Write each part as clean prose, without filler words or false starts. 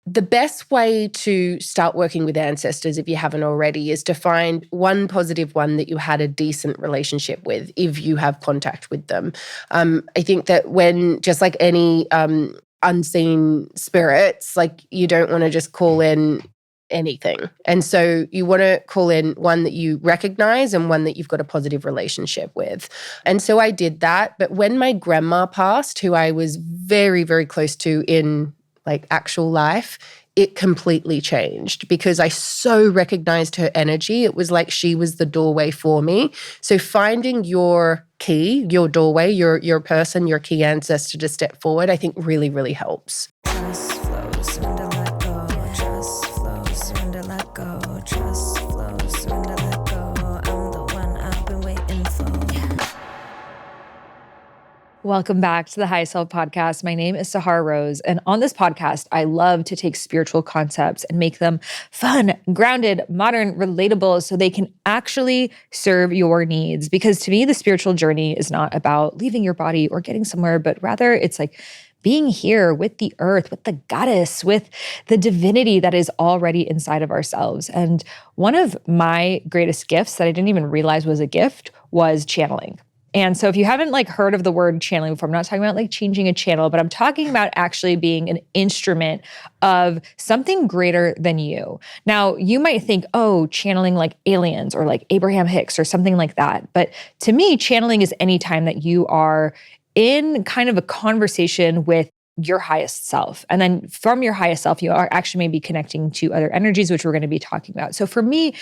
The best way to start working with ancestors, if you haven't already, is to find one positive one that you had a decent relationship with if you have contact with them. I think that when, just like any unseen spirits, like you don't want to just call in anything. And so you want to call in one that you recognize and one that you've got a positive relationship with. And so I did that. But when my grandma passed, who I was very, very close to in like actual life, it completely changed because I so recognized her energy. It was like she was the doorway for me. So finding your key, your doorway, your person, your key ancestor to step forward, I think really, really helps. Trust flows, surrender, let go. Trust flows, surrender, let go. Trust flows, surrender, let go. I'm the one I've been waiting for. Welcome back to the HighestSelf Podcast. My name is Sahara Rose, and on this podcast, I love to take spiritual concepts and make them fun, grounded, modern, relatable, so they can actually serve your needs. Because to me, the spiritual journey is not about leaving your body or getting somewhere, but rather it's like being here with the earth, with the goddess, with the divinity that is already inside of ourselves. And one of my greatest gifts that I didn't even realize was a gift was channeling. And so if you haven't heard of the word channeling before, I'm not talking about changing a channel, but I'm talking about actually being an instrument of something greater than you. Now, you might think, oh, channeling like aliens or like Abraham Hicks or something like that. But to me, channeling is any time that you are in kind of a conversation with your highest self. And then from your highest self, you are actually maybe connecting to other energies, which we're going to be talking about. So for me,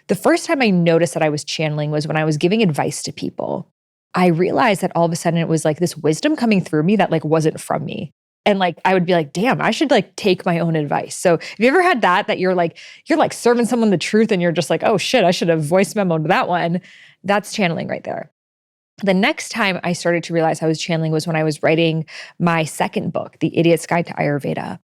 the first time I noticed that I was channeling was when I was giving advice to people. I realized that all of a sudden it was like this wisdom coming through me that wasn't from me. And I would be like, damn, I should take my own advice. So have you ever had that you're serving someone the truth and you're just like, oh shit, I should have voice memoed that one. That's channeling right there. The next time I started to realize I was channeling was when I was writing my second book, The Idiot's Guide to Ayurveda.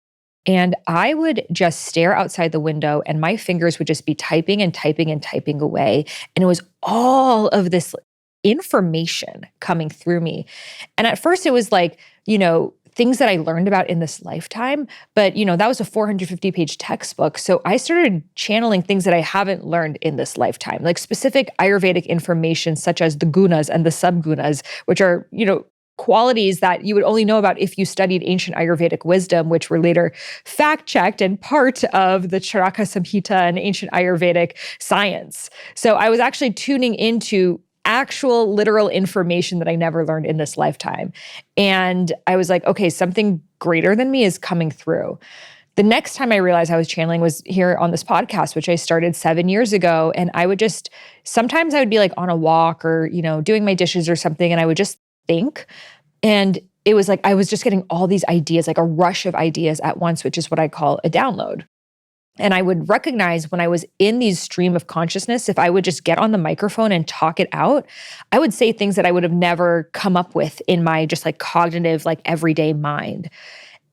And I would just stare outside the window and my fingers would just be typing and typing and typing away. And it was all of this information coming through me. And at first it was things that I learned about in this lifetime, but that was a 450-page textbook. So I started channeling things that I haven't learned in this lifetime, like specific Ayurvedic information such as the gunas and the subgunas, which are, qualities that you would only know about if you studied ancient Ayurvedic wisdom, which were later fact-checked and part of the Charaka Samhita and ancient Ayurvedic science. So I was actually tuning into actual literal information that I never learned in this lifetime. And I was like, okay, something greater than me is coming through. The next time I realized I was channeling was here on this podcast, which I started 7 years ago. And sometimes I would be on a walk or, doing my dishes or something, and I would just think. And it was I was just getting all these ideas, a rush of ideas at once, which is what I call a download. And I would recognize when I was in these stream of consciousness, if I would just get on the microphone and talk it out, I would say things that I would have never come up with in my just cognitive, everyday mind.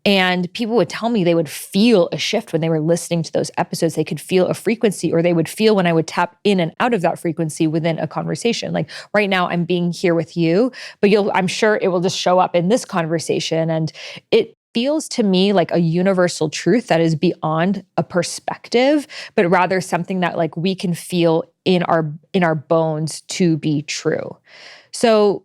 And people would tell me they would feel a shift when they were listening to those episodes. They could feel a frequency, or they would feel when I would tap in and out of that frequency within a conversation. Right now I'm being here with you, but I'm sure it will just show up in this conversation. And it feels to me like a universal truth that is beyond a perspective, but rather something that we can feel in our bones to be true. So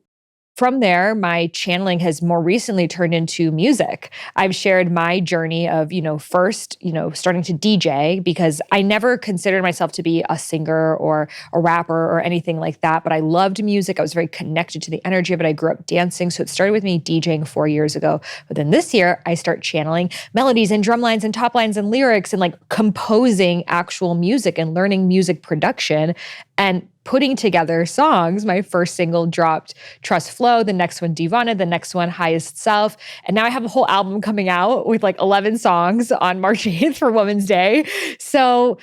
from there, my channeling has more recently turned into music. I've shared my journey of, first, starting to DJ, because I never considered myself to be a singer or a rapper or anything like that, but I loved music. I was very connected to the energy of it. I grew up dancing. So it started with me DJing 4 years ago. But then this year, I start channeling melodies and drum lines and top lines and lyrics and composing actual music and learning music production and putting together songs. My first single dropped Trust Flow, the next one Divana, the next one Highest Self. And now I have a whole album coming out with 11 songs on March 8th for Women's Day. So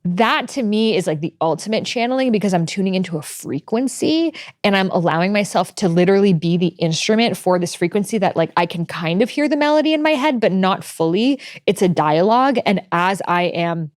that to me is the ultimate channeling, because I'm tuning into a frequency and I'm allowing myself to literally be the instrument for this frequency that I can kind of hear the melody in my head, but not fully. It's a dialogue. And as I am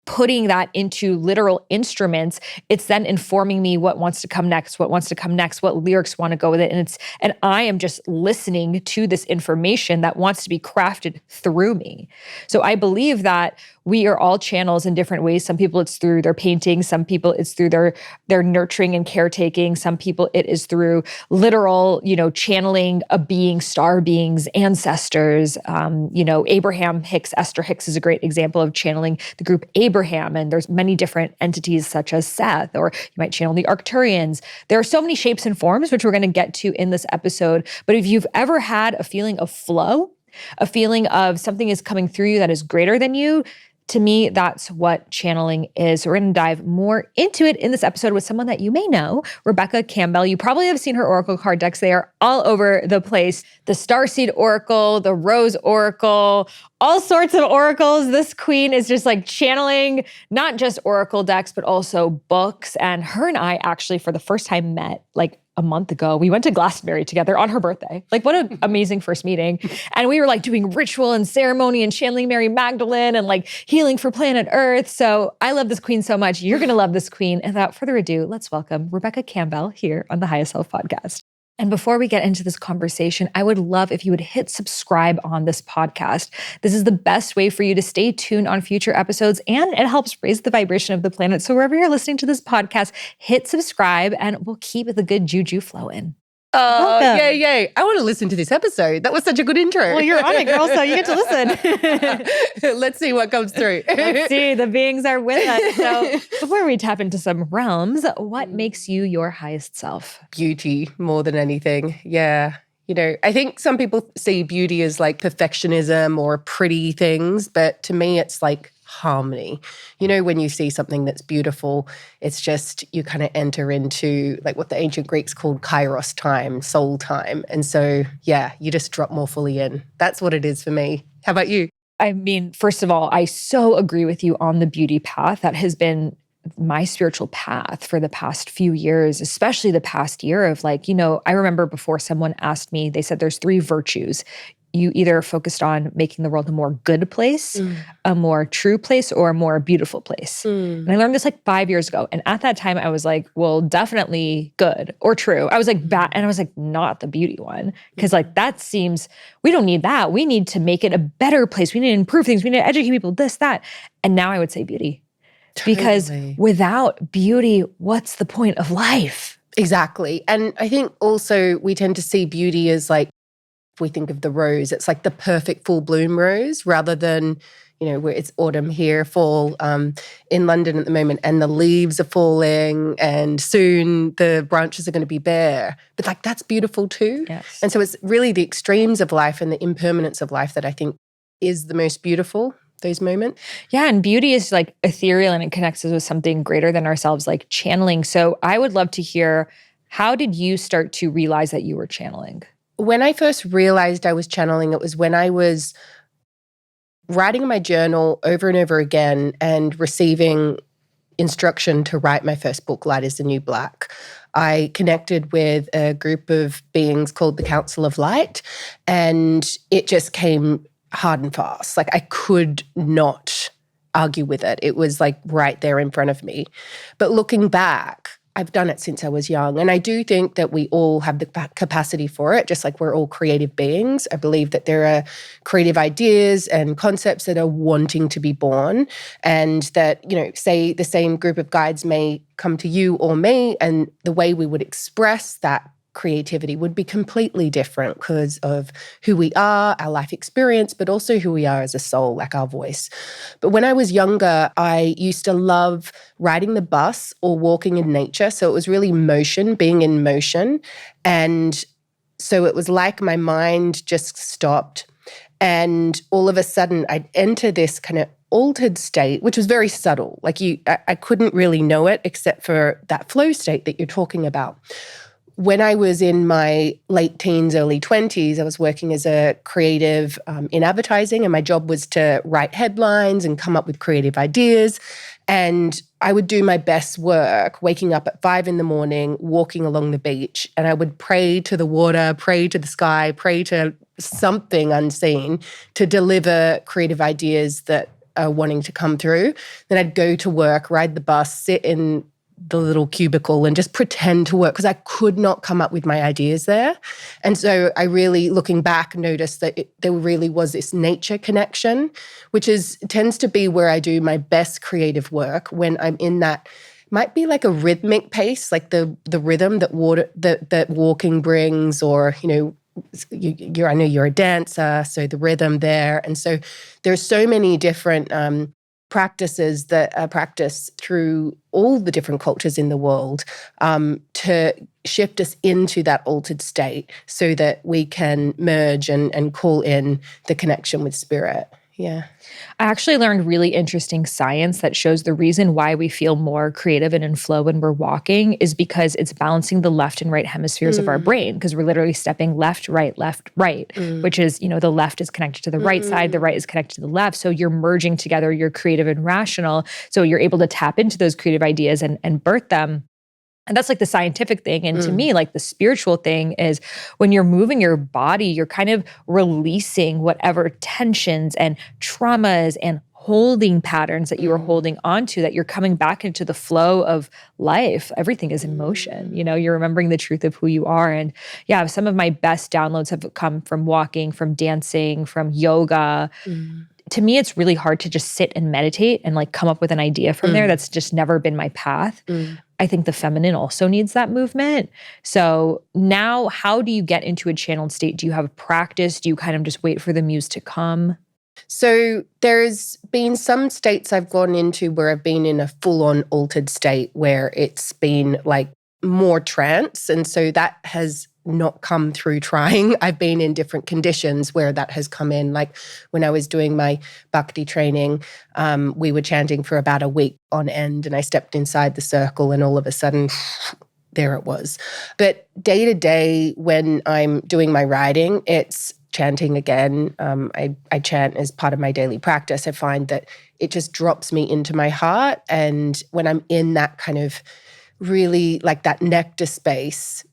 putting that into literal instruments, it's then informing me what wants to come next, what lyrics want to go with it. And I am just listening to this information that wants to be crafted through me. So I believe that we are all channels in different ways. Some people it's through their painting, some people it's through their nurturing and caretaking, some people it is through literal, channeling a being, star beings, ancestors. Abraham Hicks, Esther Hicks is a great example of channeling the group Abraham, and there's many different entities such as Seth, or you might channel the Arcturians. There are so many shapes and forms, which we're going to get to in this episode. But if you've ever had a feeling of flow, a feeling of something is coming through you that is greater than you, to me, that's what channeling is. So we're going to dive more into it in this episode with someone that you may know, Rebecca Campbell. You probably have seen her oracle card decks. They are all over the place. The Starseed Oracle, the Rose Oracle, all sorts of oracles. This queen is just like channeling not just oracle decks, but also books. And her and I actually, for the first time, met like a month ago. We went to Glastonbury together on her birthday. Like, what an amazing first meeting. And we were like doing ritual and ceremony and channeling Mary Magdalene and like healing for planet Earth. So I love this queen so much. You're going to love this queen. And without further ado, let's welcome Rebecca Campbell here on the Highest Self Podcast. And before we get into this conversation, I would love if you would hit subscribe on this podcast. This is the best way for you to stay tuned on future episodes, and it helps raise the vibration of the planet. So wherever you're listening to this podcast, hit subscribe and we'll keep the good juju flowing. Oh, yay. I want to listen to this episode. That was such a good intro. Well, you're on it, girl, so you get to listen. Let's see what comes through. Let's see. The beings are with us. So before we tap into some realms, what makes you your highest self? Beauty more than anything. Yeah. I think some people see beauty as like perfectionism or pretty things, but to me, it's like harmony. When you see something that's beautiful, it's just you kind of enter into like what the ancient Greeks called kairos time, soul time. And so, yeah, you just drop more fully in. That's what it is for me. How about you? I mean, first of all, I so agree with you on the beauty path. That has been my spiritual path for the past few years, especially the past year of like, I remember before someone asked me, they said there's 3 virtues. You either focused on making the world a more good place, a more true place, or a more beautiful place. And I learned this like 5 years ago. And at that time, I was like, well, definitely good or true. I was like, and I was like, not the beauty one. Because like that seems, we don't need that. We need to make it a better place. We need to improve things. We need to educate people, this, that. And now I would say beauty. Totally. Because without beauty, what's the point of life? Exactly. And I think also we tend to see beauty as like, if we think of the rose, it's like the perfect full bloom rose rather than, where it's autumn here, fall in London at the moment, and the leaves are falling and soon the branches are going to be bare. But like that's beautiful too. Yes. And so it's really the extremes of life and the impermanence of life that I think is the most beautiful, those moments. Yeah, and beauty is like ethereal and it connects us with something greater than ourselves, like channeling. So I would love to hear, how did you start to realize that you were channeling? When I first realized I was channeling, it was when I was writing in my journal over and over again and receiving instruction to write my first book, Light is the New Black. I connected with a group of beings called the Council of Light, and it just came hard and fast. Like I could not argue with it. It was like right there in front of me. But looking back, I've done it since I was young. And I do think that we all have the capacity for it, just like we're all creative beings. I believe that there are creative ideas and concepts that are wanting to be born, and that, say the same group of guides may come to you or me, and the way we would express that creativity would be completely different because of who we are, our life experience, but also who we are as a soul, like our voice. But when I was younger, I used to love riding the bus or walking in nature. So it was really motion, being in motion. And so it was like my mind just stopped. And all of a sudden, I'd enter this kind of altered state, which was very subtle. Like I couldn't really know it except for that flow state that you're talking about. When I was in my late teens, early 20s, I was working as a creative in advertising, and my job was to write headlines and come up with creative ideas. And I would do my best work, waking up at 5 a.m, walking along the beach, and I would pray to the water, pray to the sky, pray to something unseen to deliver creative ideas that wanting to come through. Then I'd go to work, ride the bus, sit in the little cubicle and just pretend to work because I could not come up with my ideas there. And so I really, looking back, noticed that there really was this nature connection, which tends to be where I do my best creative work when I'm in that, might be like a rhythmic pace, like the rhythm that walking brings, or, you know, I know you're a dancer, so the rhythm there. And so there's so many different practices that are practiced through all the different cultures in the world to shift us into that altered state so that we can merge and call in the connection with spirit. Yeah. I actually learned really interesting science that shows the reason why we feel more creative and in flow when we're walking is because it's balancing the left and right hemispheres of our brain, because we're literally stepping left, right, which is, you know, the left is connected to the right side, the right is connected to the left. So you're merging together your creative and rational. So you're able to tap into those creative ideas and birth them. And that's like the scientific thing. And to me, like the spiritual thing is when you're moving your body, you're kind of releasing whatever tensions and traumas and holding patterns that you were holding onto, that you're coming back into the flow of life. Everything is in motion. You know, you're remembering the truth of who you are. And yeah, some of my best downloads have come from walking, from dancing, from yoga. To me, it's really hard to just sit and meditate and like come up with an idea from there. That's just never been my path. I think the feminine also needs that movement. So now, how do you get into a channeled state? Do you have practice? Do you kind of just wait for the muse to come? So there's been some states I've gone into where I've been in a full-on altered state where it's been like more trance. And so that has not come through trying. I've been in different conditions where that has come in. Like when I was doing my bhakti training, we were chanting for about a week on end, and I stepped inside the circle and all of a sudden, there it was. But day to day, when I'm doing my writing, it's chanting again. I chant as part of my daily practice. I find that it just drops me into my heart. And when I'm in that kind of really like that nectar space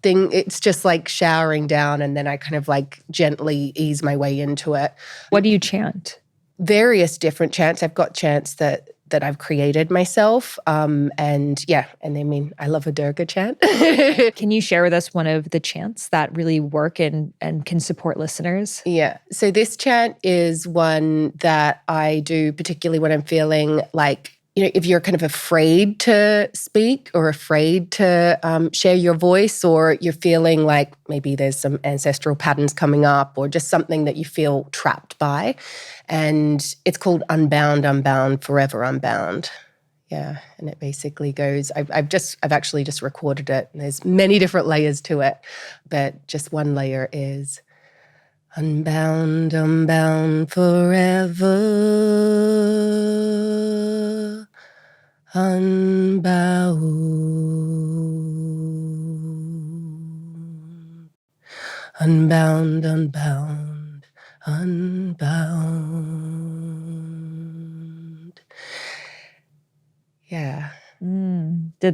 thing, it's just like showering down, and then I kind of like gently ease my way into it. What do you chant? Various different chants. I've got chants that I've created myself. And I mean, I love a Durga chant. Can you share with us one of the chants that really work and can support listeners? Yeah. So this chant is one that I do particularly when I'm feeling like, you know, if you're kind of afraid to speak or afraid to share your voice, or you're feeling like maybe there's some ancestral patterns coming up, or just something that you feel trapped by. And it's called Unbound, Unbound, Forever Unbound. Yeah. And it basically goes, I've actually just recorded it. And there's many different layers to it, but just one layer is unbound, unbound forever, unbound, unbound, unbound, unbound. Yeah.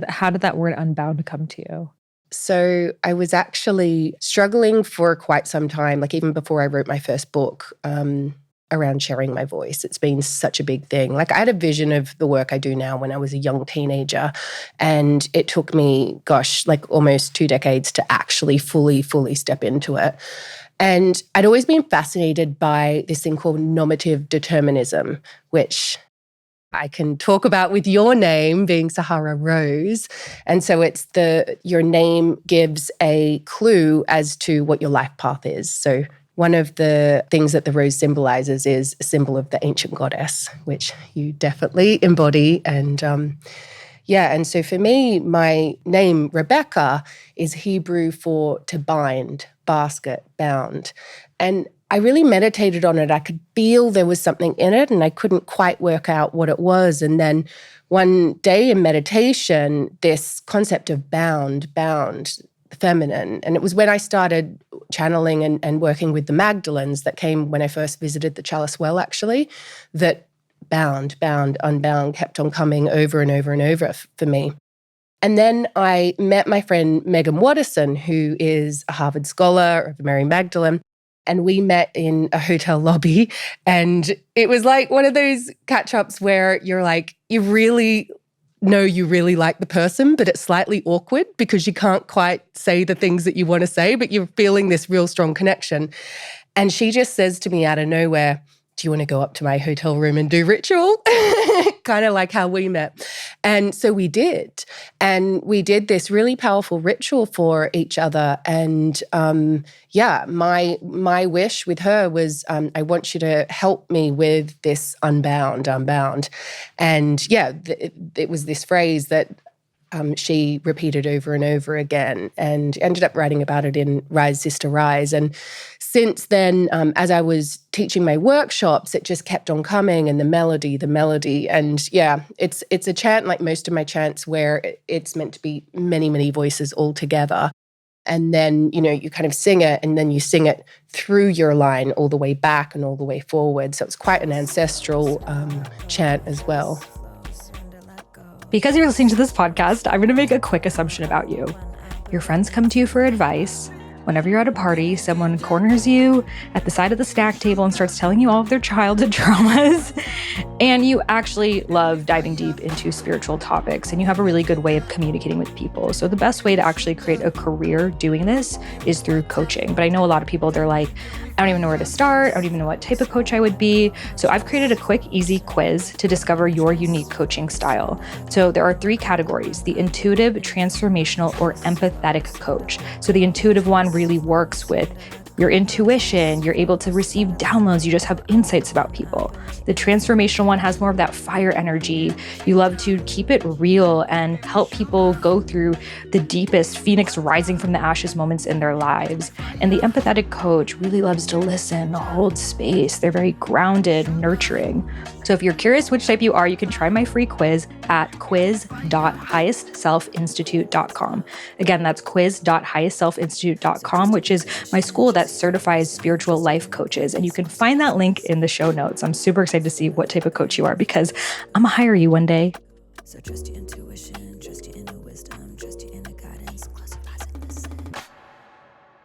How did that word unbound come to you? So I was actually struggling for quite some time, like even before I wrote my first book, around sharing my voice. It's been such a big thing. Like I had a vision of the work I do now when I was a young teenager, and it took me, like almost 2 decades to actually fully step into it. And I'd always been fascinated by this thing called normative determinism, which I can talk about with your name being Sahara Rose. And so it's your name gives a clue as to what your life path is. So one of the things that the rose symbolizes is a symbol of the ancient goddess, which you definitely embody. And and so for me, my name Rebecca is Hebrew for to bind, basket, bound. And I really meditated on it. I could feel there was something in it, and I couldn't quite work out what it was. And then one day in meditation, this concept of bound, the feminine. And it was when I started channeling and working with the Magdalens that came when I first visited the Chalice Well, actually, that bound, unbound kept on coming over and over and over for me. And then I met my friend Megan Watterson, who is a Harvard scholar of Mary Magdalene. and we met in a hotel lobby. And it was like one of those catch-ups where you're like, you really like the person, but it's slightly awkward because you can't quite say the things that you want to say, but you're feeling this real strong connection. And she just says to me out of nowhere, do you want to go up to my hotel room and do ritual? Kind of like how we met. And so we did. And we did this really powerful ritual for each other. And my wish with her was, I want you to help me with this unbound. And it was this phrase that she repeated over and over again and ended up writing about it in Rise, Sister, Rise. And since then, as I was teaching my workshops, it just kept on coming, and the melody. And it's a chant like most of my chants where it's meant to be many, many voices all together. And then, you kind of sing it, and then you sing it through your line all the way back and all the way forward. So it's quite an ancestral chant as well. Because you're listening to this podcast, I'm going to make a quick assumption about you. Your friends come to you for advice. Whenever you're at a party, someone corners you at the side of the snack table and starts telling you all of their childhood traumas. And you actually love diving deep into spiritual topics, and you have a really good way of communicating with people. So the best way to actually create a career doing this is through coaching. But I know a lot of people, they're like, I don't even know where to start. I don't even know what type of coach I would be. So I've created a quick, easy quiz to discover your unique coaching style. So there are 3 categories: the intuitive, transformational, or empathetic coach. So the intuitive one really works with your intuition. You're able to receive downloads. You just have insights about people. The transformational one has more of that fire energy. You love to keep it real and help people go through the deepest phoenix rising from the ashes moments in their lives. And the empathetic coach really loves to listen, hold space. They're very grounded, nurturing. So if you're curious which type you are, you can try my free quiz at quiz.highestselfinstitute.com. Again, that's quiz.highestselfinstitute.com, which is my school that certifies spiritual life coaches. And you can find that link in the show notes. I'm super excited to see what type of coach you are, because I'm gonna hire you one day. So trust your intuition, trust your inner wisdom, trust your inner guidance, close your eyes and listen.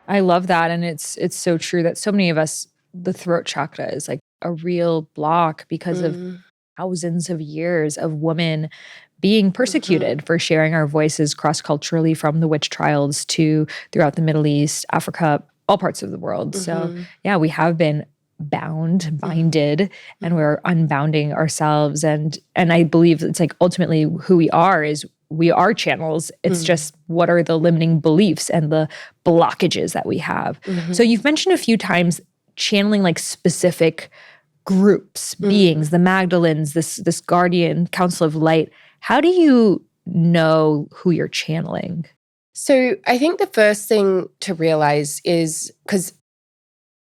I love that. And it's so true that so many of us, the throat chakra is like a real block because of thousands of years of women being persecuted for sharing our voices cross-culturally, from the witch trials to throughout the Middle East, Africa, all parts of the world. So we have been binded, and we're unbounding ourselves. And I believe it's like ultimately who we are is we are channels. It's just what are the limiting beliefs and the blockages that we have. So you've mentioned a few times channeling like specific groups, beings, the Magdalens, this guardian council of light. How do you know who you're channeling? So I think the first thing to realize is, because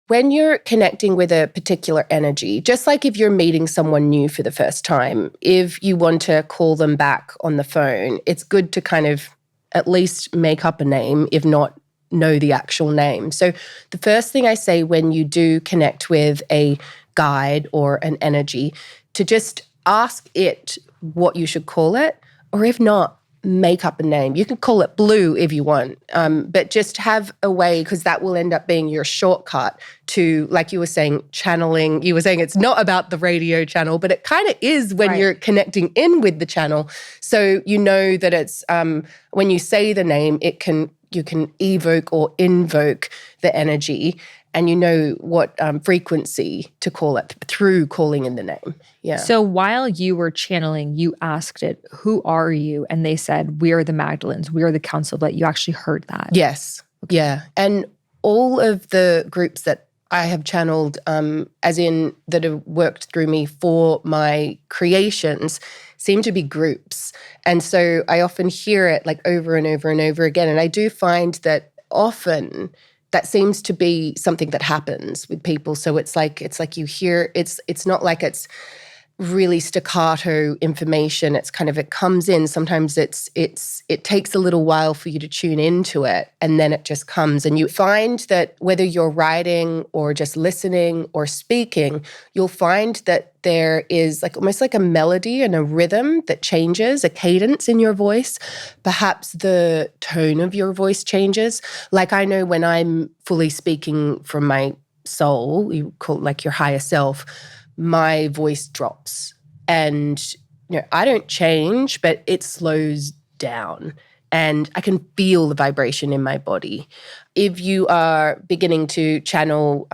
when you're connecting with a particular energy, just like if you're meeting someone new for the first time, if you want to call them back on the phone, it's good to kind of at least make up a name, if not know the actual name. So the first thing I say when you do connect with a guide or an energy, to just ask it what you should call it, or if not, make up a name. You can call it Blue if you want, but just have a way, because that will end up being your shortcut to, like you were saying, channeling. You were saying it's not about the radio channel, but it kind of is when you're connecting in with the channel. So you know that it's, when you say the name, you can evoke or invoke the energy, and you know what frequency to call it through calling in the name. Yeah. So while you were channeling, you asked it, who are you? And they said, we are the Magdalens. We are the Council of Light. You actually heard that. Yes. Okay. Yeah. And all of the groups that I have channeled, as in that have worked through me for my creations, seem to be groups. And so I often hear it like over and over and over again. And I do find that often that seems to be something that happens with people. So it's like you hear, it's not like it's really staccato information. It's kind of, it comes in. Sometimes it takes a little while for you to tune into it, and then it just comes. And you find that whether you're writing or just listening or speaking, you'll find that there is like almost like a melody and a rhythm that changes, a cadence in your voice. Perhaps the tone of your voice changes. Like I know when I'm fully speaking from my soul, you call it like your higher self, my voice drops. And, I don't change, but it slows down. And I can feel the vibration in my body. If you are beginning to channel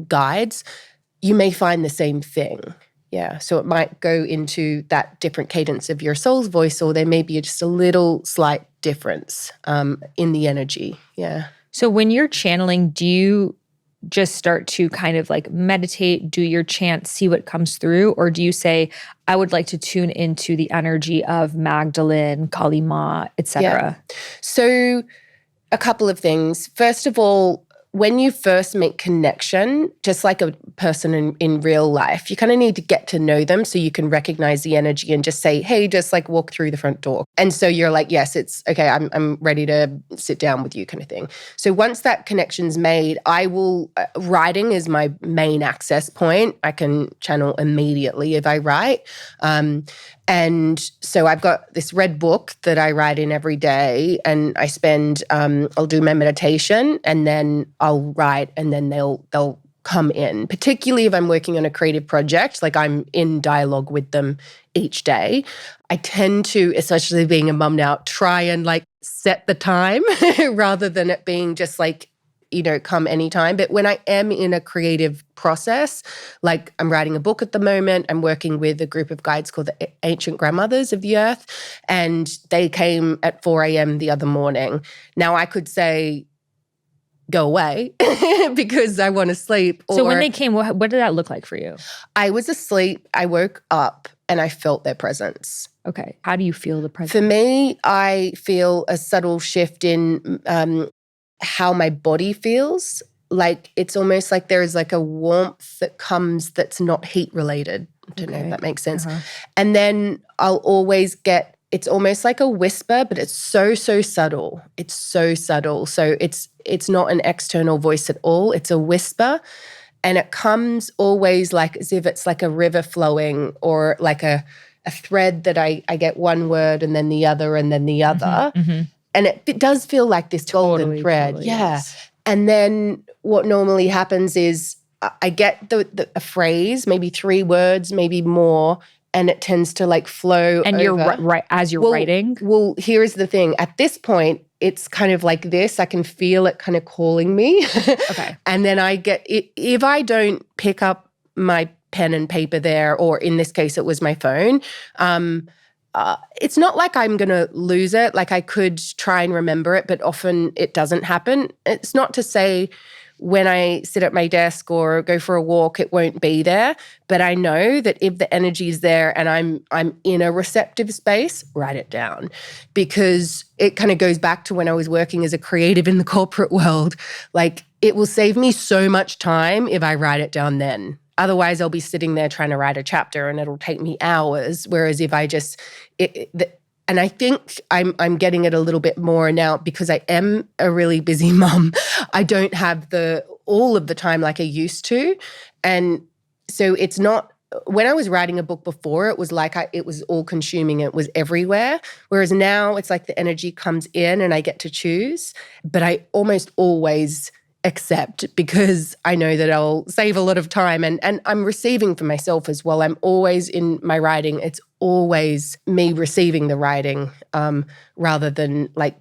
guides, you may find the same thing. Yeah, so it might go into that different cadence of your soul's voice, or there may be just a little slight difference in the energy. Yeah. So when you're channeling, do you just start to kind of like meditate, do your chant, see what comes through? Or do you say, I would like to tune into the energy of Magdalene, Kali Ma, etc.? Yeah. So a couple of things. First of all, when you first make connection, just like a person in real life, you kind of need to get to know them so you can recognize the energy and just say, hey, just like walk through the front door. And so you're like, yes, it's okay, I'm ready to sit down with you kind of thing. So once that connection's made, I will, writing is my main access point. I can channel immediately if I write. And so I've got this red book that I write in every day, and I spend, I'll do my meditation and then I'll write, and then they'll come in, particularly if I'm working on a creative project, like I'm in dialogue with them each day. I tend to, especially being a mum now, try and like set the time rather than it being just like, come anytime. But when I am in a creative process, like I'm writing a book at the moment, I'm working with a group of guides called the Ancient Grandmothers of the Earth, and they came at 4 a.m. the other morning. Now I could say, go away because I want to sleep. So when they came, what did that look like for you? I was asleep, I woke up, and I felt their presence. Okay. How do you feel the presence? For me, I feel a subtle shift in how my body feels. Like it's almost like there is like a warmth that comes that's not heat related. I don't know if that makes sense. And then I'll always get, it's almost like a whisper, but it's so subtle. It's so subtle. So it's not an external voice at all. It's a whisper. And it comes always like as if it's like a river flowing, or like a thread that I get one word and then the other and then the other. And it does feel like this golden thread. Totally, yeah. yes. And then what normally happens is I get a phrase, maybe 3 words, maybe more, and it tends to like flow And over. you're right as you're writing? Well, here's the thing. At this point, it's kind of like this. I can feel it kind of calling me. Okay. And then I get, if I don't pick up my pen and paper there, or in this case, it was my phone, it's not like I'm going to lose it. Like I could try and remember it, but often it doesn't happen. It's not to say when I sit at my desk or go for a walk, it won't be there. But I know that if the energy is there and I'm in a receptive space, write it down. Because it kind of goes back to when I was working as a creative in the corporate world. Like it will save me so much time if I write it down then. Otherwise, I'll be sitting there trying to write a chapter and it'll take me hours. Whereas if I just, and I think I'm getting it a little bit more now because I am a really busy mum. I don't have all of the time like I used to. And so it's not, when I was writing a book before, it was like it was all consuming. It was everywhere. Whereas now it's like the energy comes in and I get to choose. But I almost always accept because I know that I'll save a lot of time and I'm receiving for myself as well. I'm always in my writing. It's always me receiving the writing rather than like,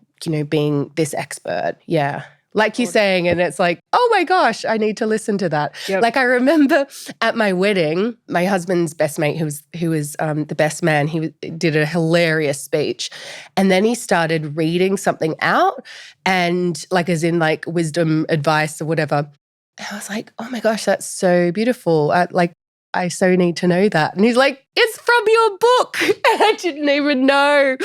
being this expert. Yeah. Like you're saying, and it's like, oh my gosh, I need to listen to that. Yep. Like I remember at my wedding, my husband's best mate, who was the best man, he did a hilarious speech. And then he started reading something out and like as in like wisdom advice or whatever. And I was like, oh my gosh, that's so beautiful. I so need to know that. And he's like, it's from your book. And I didn't even know.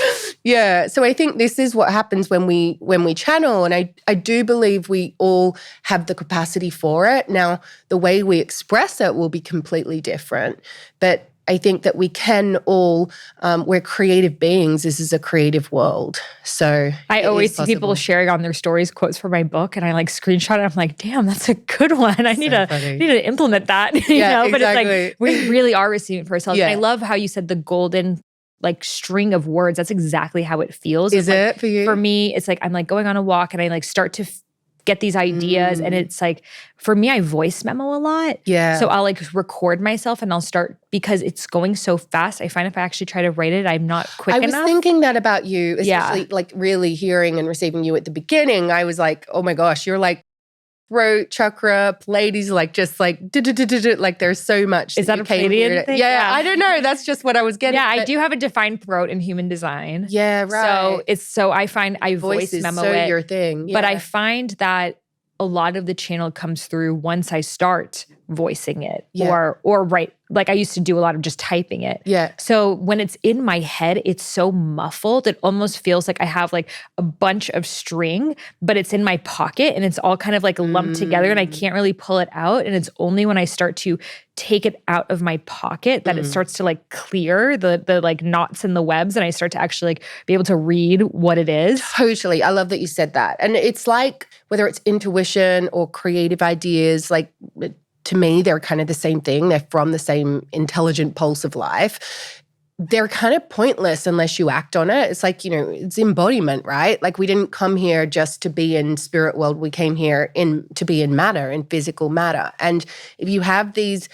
Yeah. So I think this is what happens when we channel. And I do believe we all have the capacity for it. Now, the way we express it will be completely different. But I think that we can all, we're creative beings. This is a creative world. So I always see people sharing on their stories quotes from my book, and I like screenshot it. I'm like, damn, that's a good one. I need to implement that. Yeah, But exactly. it's like we really are receiving for ourselves. Yeah. And I love how you said the golden like string of words. That's exactly how it feels. Is it for you? For me, it's like I'm like going on a walk and I like start to get these ideas. And it's like, for me, I voice memo a lot. Yeah. So I'll like record myself and I'll start, because it's going so fast. I find if I actually try to write it, I'm not quick enough. I was thinking that about you, especially like really hearing and receiving you at the beginning. I was like, oh my gosh, you're like throat chakra, ladies, like just like, like there's so much. Is that a Pleiadian thing? Yeah, I don't know. That's just what I was getting. Yeah, I do have a defined throat in human design. Yeah, right. So I find I voice memo so it. your thing. Yeah. But I find that a lot of the channel comes through once I start voicing it or write. Like I used to do a lot of just typing it. Yeah. So when it's in my head, it's so muffled. It almost feels like I have like a bunch of string, but it's in my pocket and it's all kind of like lumped together and I can't really pull it out. And it's only when I start to take it out of my pocket that it starts to like clear the like knots and the webs and I start to actually like be able to read what it is. Totally. I love that you said that. And it's like whether it's intuition or creative ideas, like to me, they're kind of the same thing. They're from the same intelligent pulse of life. They're kind of pointless unless you act on it. It's like, it's embodiment, right? Like we didn't come here just to be in spirit world. We came here to be in matter, in physical matter. And if you have these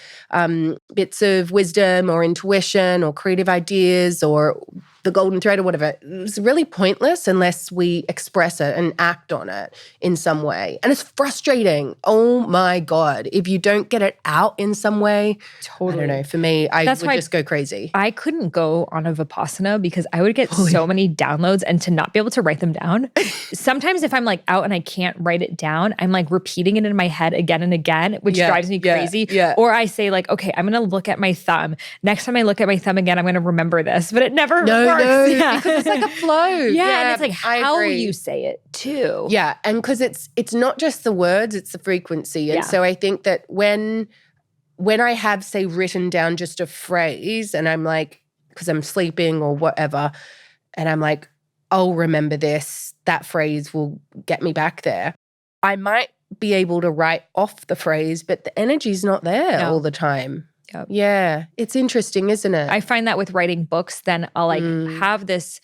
bits of wisdom or intuition or creative ideas or the golden thread or whatever, it's really pointless unless we express it and act on it in some way. And it's frustrating. Oh my God. If you don't get it out in some way, Totally. I don't know. For me, I would just go crazy. I couldn't go on a Vipassana because I would get so many downloads and to not be able to write them down. Sometimes if I'm like out and I can't write it down, I'm like repeating it in my head again and again, which drives me crazy. Yeah. Or I say like, okay, I'm going to look at my thumb. Next time I look at my thumb again, I'm going to remember this. But it never works. No, because it's like a flow. Yeah, and it's like how you say it too. Yeah, and because it's not just the words, it's the frequency. And so I think that when I have, say, written down just a phrase and I'm like, because I'm sleeping or whatever, and I'm like, I'll remember this, that phrase will get me back there. I might be able to write off the phrase, but the energy's not there all the time. Yep. Yeah, it's interesting, isn't it? I find that with writing books, then I'll like have this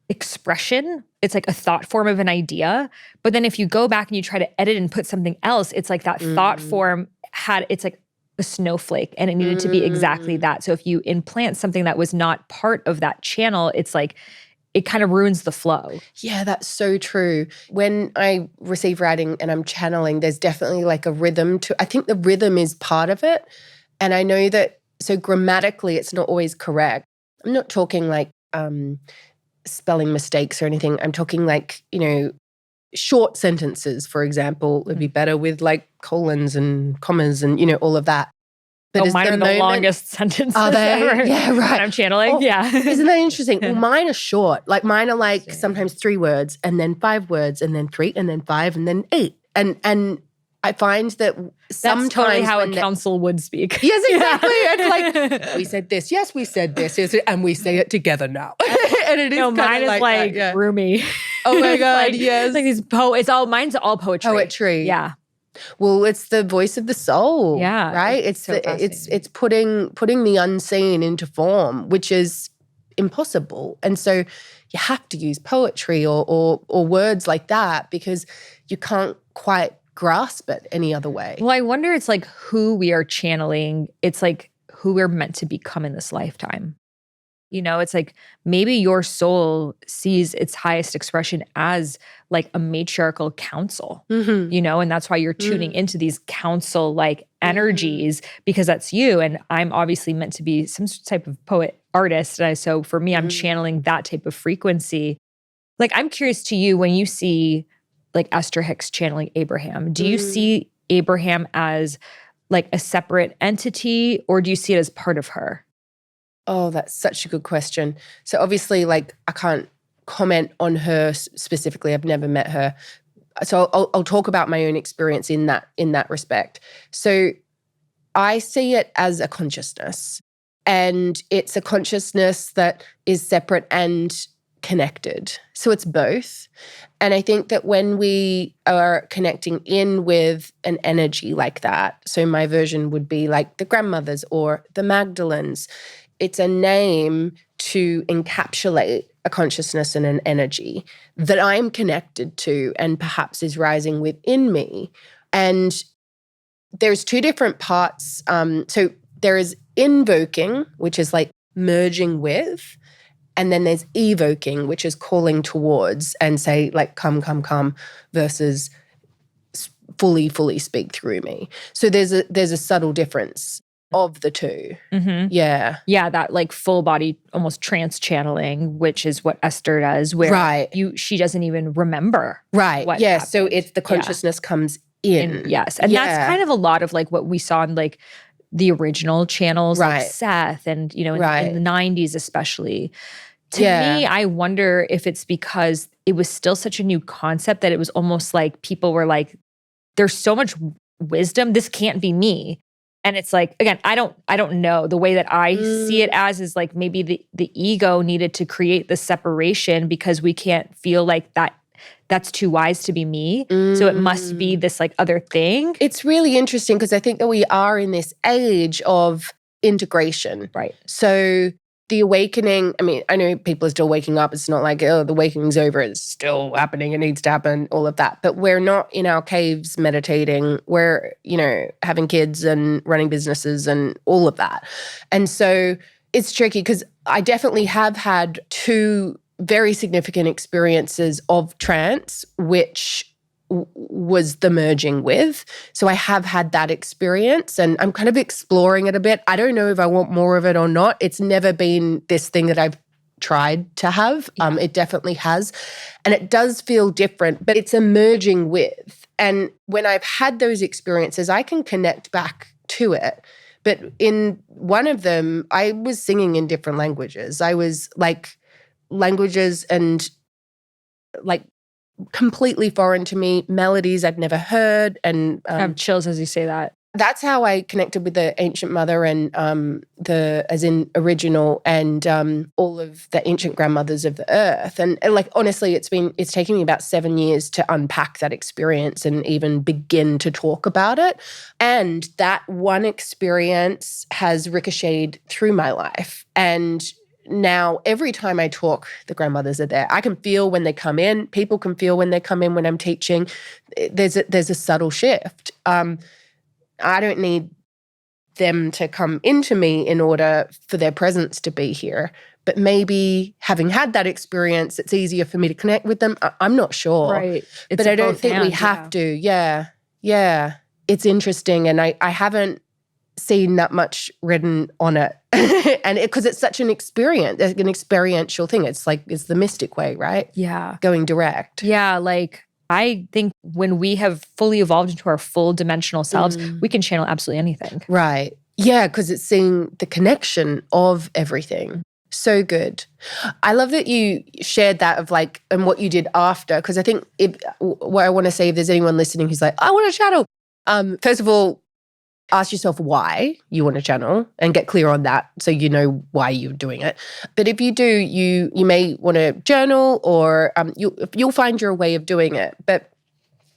expression. It's like a thought form of an idea. But then if you go back and you try to edit and put something else, it's like that thought form it's like a snowflake and it needed to be exactly that. So if you implant something that was not part of that channel, it's like it kind of ruins the flow. Yeah, that's so true. When I receive writing and I'm channeling, there's definitely like a rhythm I think the rhythm is part of it. And I know that, so grammatically, it's not always correct. I'm not talking like spelling mistakes or anything. I'm talking like, short sentences, for example, would be better with like colons and commas and, all of that. But mine are the longest sentences are they? ever. Yeah, right. When I'm channeling, Isn't that interesting? Well, mine are short. Like mine are like sometimes 3 words and then 5 words and then 3 and then 5 and then 8. And I find that sometimes that's totally how a council would speak. Yes, exactly. It's like, we said this. Yes, we said this. And we say it together now. And it is mine is like roomy. Oh my God, yes. It's like these mine's all poetry. Poetry. Yeah. Well, it's the voice of the soul. Yeah. Right? It's putting the unseen into form, which is impossible. And so you have to use poetry or words like that because you can't quite grasp it any other way. Well, I wonder, it's like who we are channeling. It's like who we're meant to become in this lifetime. It's like maybe your soul sees its highest expression as like a matriarchal council, and that's why you're tuning into these council like energies because that's you. And I'm obviously meant to be some type of poet artist. And so for me, I'm channeling that type of frequency. Like I'm curious to you when you see like Esther Hicks channeling Abraham. Do you see Abraham as like a separate entity or do you see it as part of her? Oh, that's such a good question. So obviously, like I can't comment on her specifically. I've never met her. So I'll talk about my own experience in that respect. So I see it as a consciousness. And it's a consciousness that is separate and connected. So it's both. And I think that when we are connecting in with an energy like that, so my version would be like the grandmothers or the Magdalens, it's a name to encapsulate a consciousness and an energy that I'm connected to and perhaps is rising within me. And there's two different parts. So there is invoking, which is like merging with, and then there's evoking, which is calling towards and say like, come, versus fully speak through me. So there's a subtle difference of the two. Mm-hmm. Yeah. Yeah, that like full body, almost trance channeling, which is what Esther does, where she doesn't even remember. Right. What yeah. happened. So it's the consciousness comes in. Yes. And that's kind of a lot of like what we saw in like the original channels, like Seth and, you know, in the 90s especially. To me, I wonder if it's because it was still such a new concept that it was almost like people were like, there's so much wisdom, this can't be me. And it's like, again, I don't know. The way that I see it as is like maybe the ego needed to create the separation because we can't feel like that's too wise to be me. So it must be this like other thing. It's really interesting because I think that we are in this age of integration. Right. So the awakening, I mean, I know people are still waking up. It's not like, oh, the awakening's over. It's still happening. It needs to happen, all of that. But we're not in our caves meditating. We're, you know, having kids and running businesses and all of that. And so it's tricky because I definitely have had two very significant experiences of trance, which was the merging with. So I have had that experience and I'm kind of exploring it a bit. I don't know if I want more of it or not. It's never been this thing that I've tried to have. It definitely has. And it does feel different, but it's a merging with. And when I've had those experiences, I can connect back to it. But in one of them, I was singing in different languages. I was like languages and like completely foreign to me, melodies I'd never heard. And I have chills as you say that. That's how I connected with the ancient mother and the, as in original, and all of the ancient grandmothers of the earth. And like, honestly, it's taken me about 7 years to unpack that experience and even begin to talk about it. And that one experience has ricocheted through my life. And now, every time I talk, the grandmothers are there. I can feel when they come in. People can feel when they come in when I'm teaching. There's a subtle shift. I don't need them to come into me in order for their presence to be here. But maybe having had that experience, it's easier for me to connect with them. I'm not sure. Right. But I don't think we have to. Yeah. It's interesting. And I haven't seen that much written on it. And because it's such an experience, an experiential thing. It's like, it's the mystic way, right? Yeah. Going direct. Yeah. Like I think when we have fully evolved into our full dimensional selves, we can channel absolutely anything. Right. Yeah. Because it's seeing the connection of everything. So good. I love that you shared that of like, and what you did after. Because I think what I want to say, if there's anyone listening who's like, I want to channel. First of all, ask yourself why you want to channel and get clear on that so you know why you're doing it. But if you do, you may want to journal or you'll find your way of doing it. But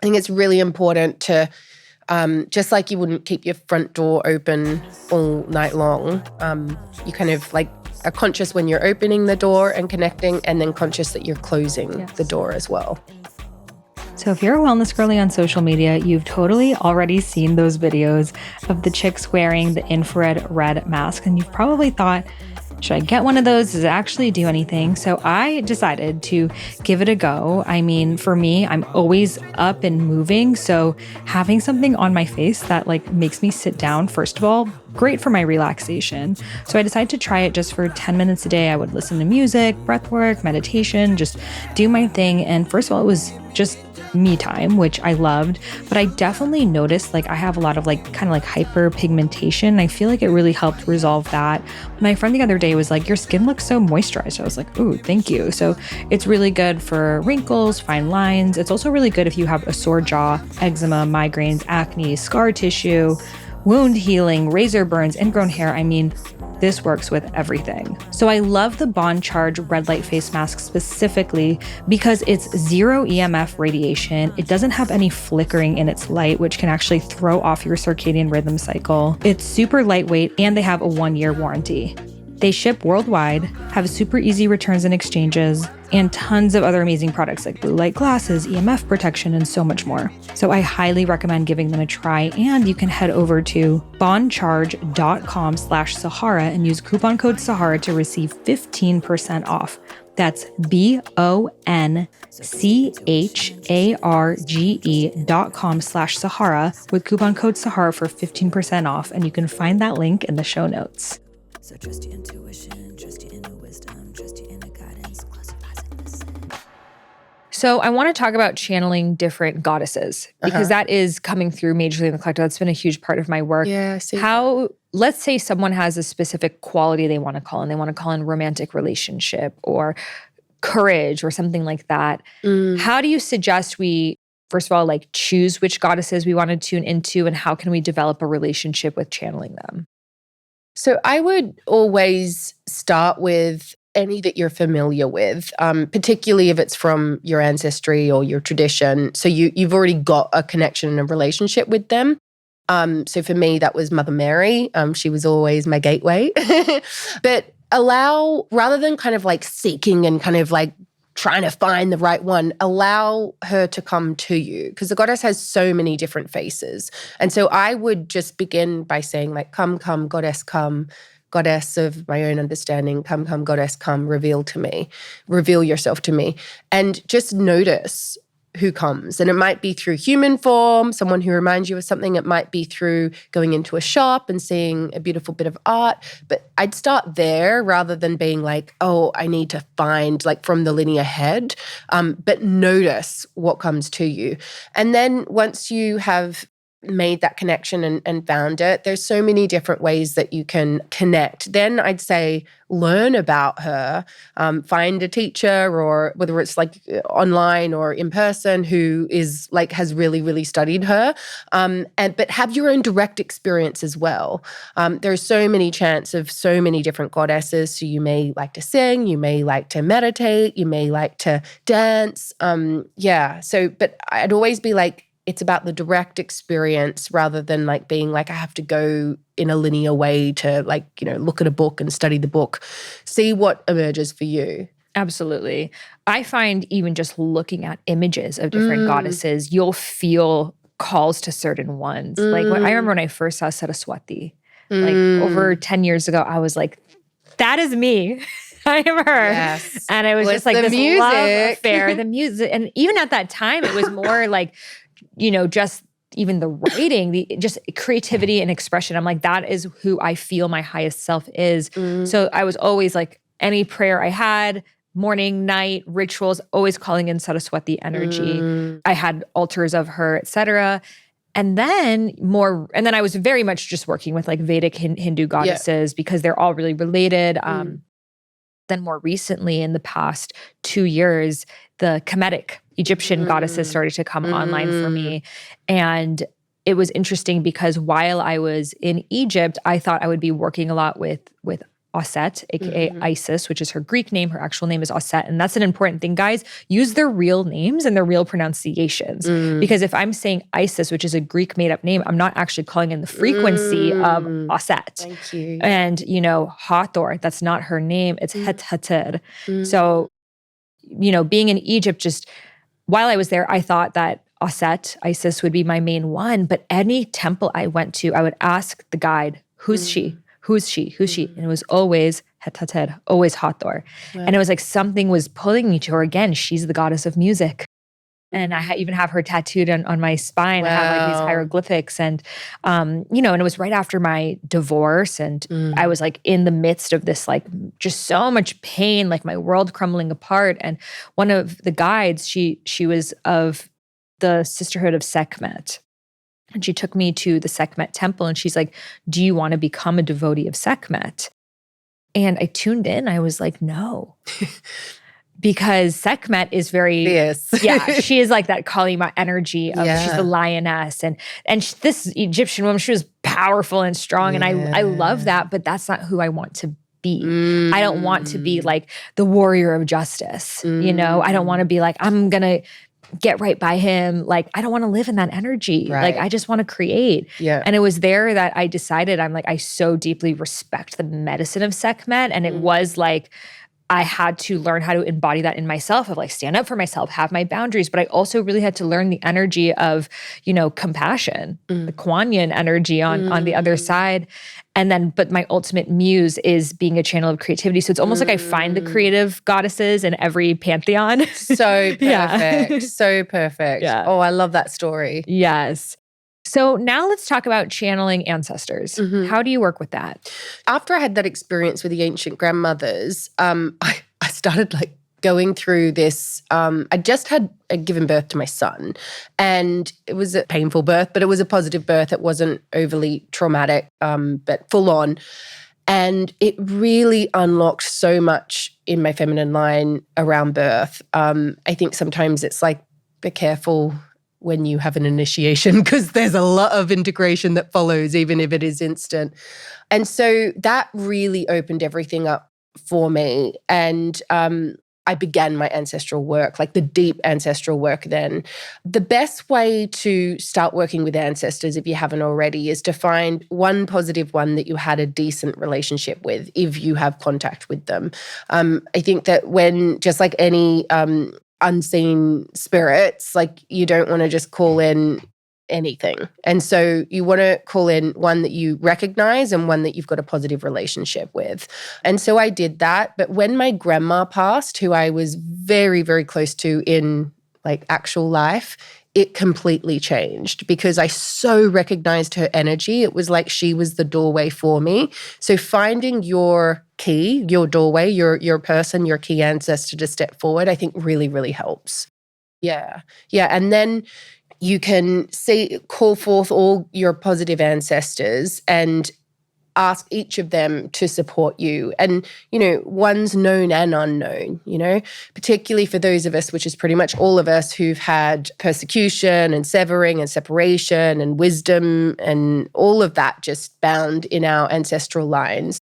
I think it's really important to, just like you wouldn't keep your front door open all night long, you kind of like are conscious when you're opening the door and connecting, and then conscious that you're closing the door as well. So if you're a wellness girly on social media, you've totally already seen those videos of the chicks wearing the infrared red mask. And you've probably thought, should I get one of those? Does it actually do anything? So I decided to give it a go. I mean, for me, I'm always up and moving. So having something on my face that like makes me sit down, first of all, great for my relaxation. So I decided to try it just for 10 minutes a day. I would listen to music, breath work, meditation, just do my thing. And first of all, it was just me time, which I loved, but I definitely noticed like I have a lot of like kind of like hyperpigmentation. I feel like it really helped resolve that. My friend the other day was like, your skin looks so moisturized. I was like, ooh, thank you. So it's really good for wrinkles, fine lines. It's also really good if you have a sore jaw, eczema, migraines, acne, scar tissue, wound healing, razor burns, ingrown hair. I mean, this works with everything. So I love the Bond Charge red light face mask specifically because it's zero EMF radiation. It doesn't have any flickering in its light, which can actually throw off your circadian rhythm cycle. It's super lightweight and they have a 1-year warranty. They ship worldwide, have super easy returns and exchanges, and tons of other amazing products like blue light glasses, EMF protection, and so much more. So I highly recommend giving them a try, and you can head over to boncharge.com/Sahara and use coupon code Sahara to receive 15% off. That's BONCHARGE.com/Sahara with coupon code Sahara for 15% off. And you can find that link in the show notes. So trust your intuition, trust your inner wisdom, trust your inner guidance. Close your eyes and listen. So I want to talk about channeling different goddesses because that is coming through majorly in the collective. That's been a huge part of my work. Yeah, I see. Let's say someone has a specific quality they want to call in. They want to call in romantic relationship or courage or something like that. How do you suggest we, first of all, like choose which goddesses we want to tune into, and how can we develop a relationship with channeling them? So I would always start with any that you're familiar with, particularly if it's from your ancestry or your tradition. So you've already got a connection and a relationship with them. So for me, that was Mother Mary. She was always my gateway. But allow, rather than kind of like seeking and kind of like trying to find the right one, allow her to come to you, because the goddess has so many different faces. And so I would just begin by saying like, come, goddess, come, goddess of my own understanding, come, goddess, come, reveal yourself to me. And just notice who comes. And it might be through human form, someone who reminds you of something. It might be through going into a shop and seeing a beautiful bit of art. But I'd start there rather than being like, oh, I need to find like from the linear head. But notice what comes to you. And then once you have made that connection and found it, there's so many different ways that you can connect. Then I'd say learn about her, find a teacher, or whether it's like online or in person, who is like has really, really studied her, but have your own direct experience as well. There's so many chants of so many different goddesses. So you may like to sing, you may like to meditate, you may like to dance. But I'd always be like, it's about the direct experience rather than like being like, I have to go in a linear way to like, look at a book and study the book. See what emerges for you. Absolutely. I find even just looking at images of different goddesses, you'll feel calls to certain ones. Like I remember when I first saw Saraswati, like over 10 years ago, I was like, that is me. I am her. Yes. And it was just like the this music. love affair, the music. And even at that time, it was more like, just even the writing, the just creativity and expression. I'm like, that is who I feel my highest self is. So I was always like, any prayer I had, morning, night, rituals, always calling in Saraswati energy. I had altars of her, etc. And then I was very much just working with like Vedic Hindu goddesses because they're all really related. Then more recently, in the past 2 years, the Kemetic Egyptian goddesses started to come online for me. And it was interesting because while I was in Egypt, I thought I would be working a lot with Auset, aka Isis, which is her Greek name. Her actual name is Auset. And that's an important thing, guys. Use their real names and their real pronunciations. Because if I'm saying Isis, which is a Greek made-up name, I'm not actually calling in the frequency of Auset. Thank you. And, Hathor, that's not her name. It's Het. So, being in Egypt, just while I was there, I thought that Auset, Isis, would be my main one. But any temple I went to, I would ask the guide, who's she? Who's she? And it was always Het, always Hathor. Wow. And it was like something was pulling me to her again. She's the goddess of music. And I even have her tattooed on my spine. Wow. I have like these hieroglyphics. And, and it was right after my divorce. And I was like in the midst of this, like just so much pain, like my world crumbling apart. And one of the guides, she was of the Sisterhood of Sekhmet. And she took me to the Sekhmet temple and she's like, do you want to become a devotee of Sekhmet? And I tuned in. I was like, no. Because Sekhmet is very, she is like that Kalima energy of she's the lioness. And this Egyptian woman, she was powerful and strong. And I love that, but that's not who I want to be. I don't want to be like the warrior of justice. I don't want to be like, I'm going to get right by him. Like, I don't want to live in that energy. Right. Like, I just want to create. Yeah. And it was there that I decided I so deeply respect the medicine of Sekhmet. And it was like, I had to learn how to embody that in myself, of like stand up for myself, have my boundaries. But I also really had to learn the energy of, compassion, the Kuan Yin energy on the other side. And then, but my ultimate muse is being a channel of creativity. So it's almost like I find the creative goddesses in every pantheon. So perfect. So perfect. Yeah. Oh, I love that story. Yes. So now let's talk about channeling ancestors. How do you work with that? After I had that experience with the ancient grandmothers, I started going through this. I just had given birth to my son, and it was a painful birth, but it was a positive birth. It wasn't overly traumatic, but full on. And it really unlocked so much in my feminine line around birth. I think sometimes it's like, be careful when you have an initiation, because there's a lot of integration that follows, even if it is instant. And so that really opened everything up for me. And I began my ancestral work, like the deep ancestral work then. The best way to start working with ancestors, if you haven't already, is to find one positive one that you had a decent relationship with, if you have contact with them. I think that when, just like any unseen spirits, like you don't want to just call in anything. And so you want to call in one that you recognize and one that you've got a positive relationship with. And so I did that. But when my grandma passed, who I was very, very close to in actual life, it completely changed, because I so recognized her energy. It was like she was the doorway for me. So finding your key, your doorway, your person, your key ancestor to step forward, I think really, really helps. Yeah. Yeah. And then you can call forth all your positive ancestors and ask each of them to support you. And, one's known and unknown, particularly for those of us, which is pretty much all of us, who've had persecution and severing and separation and wisdom and all of that just bound in our ancestral lines.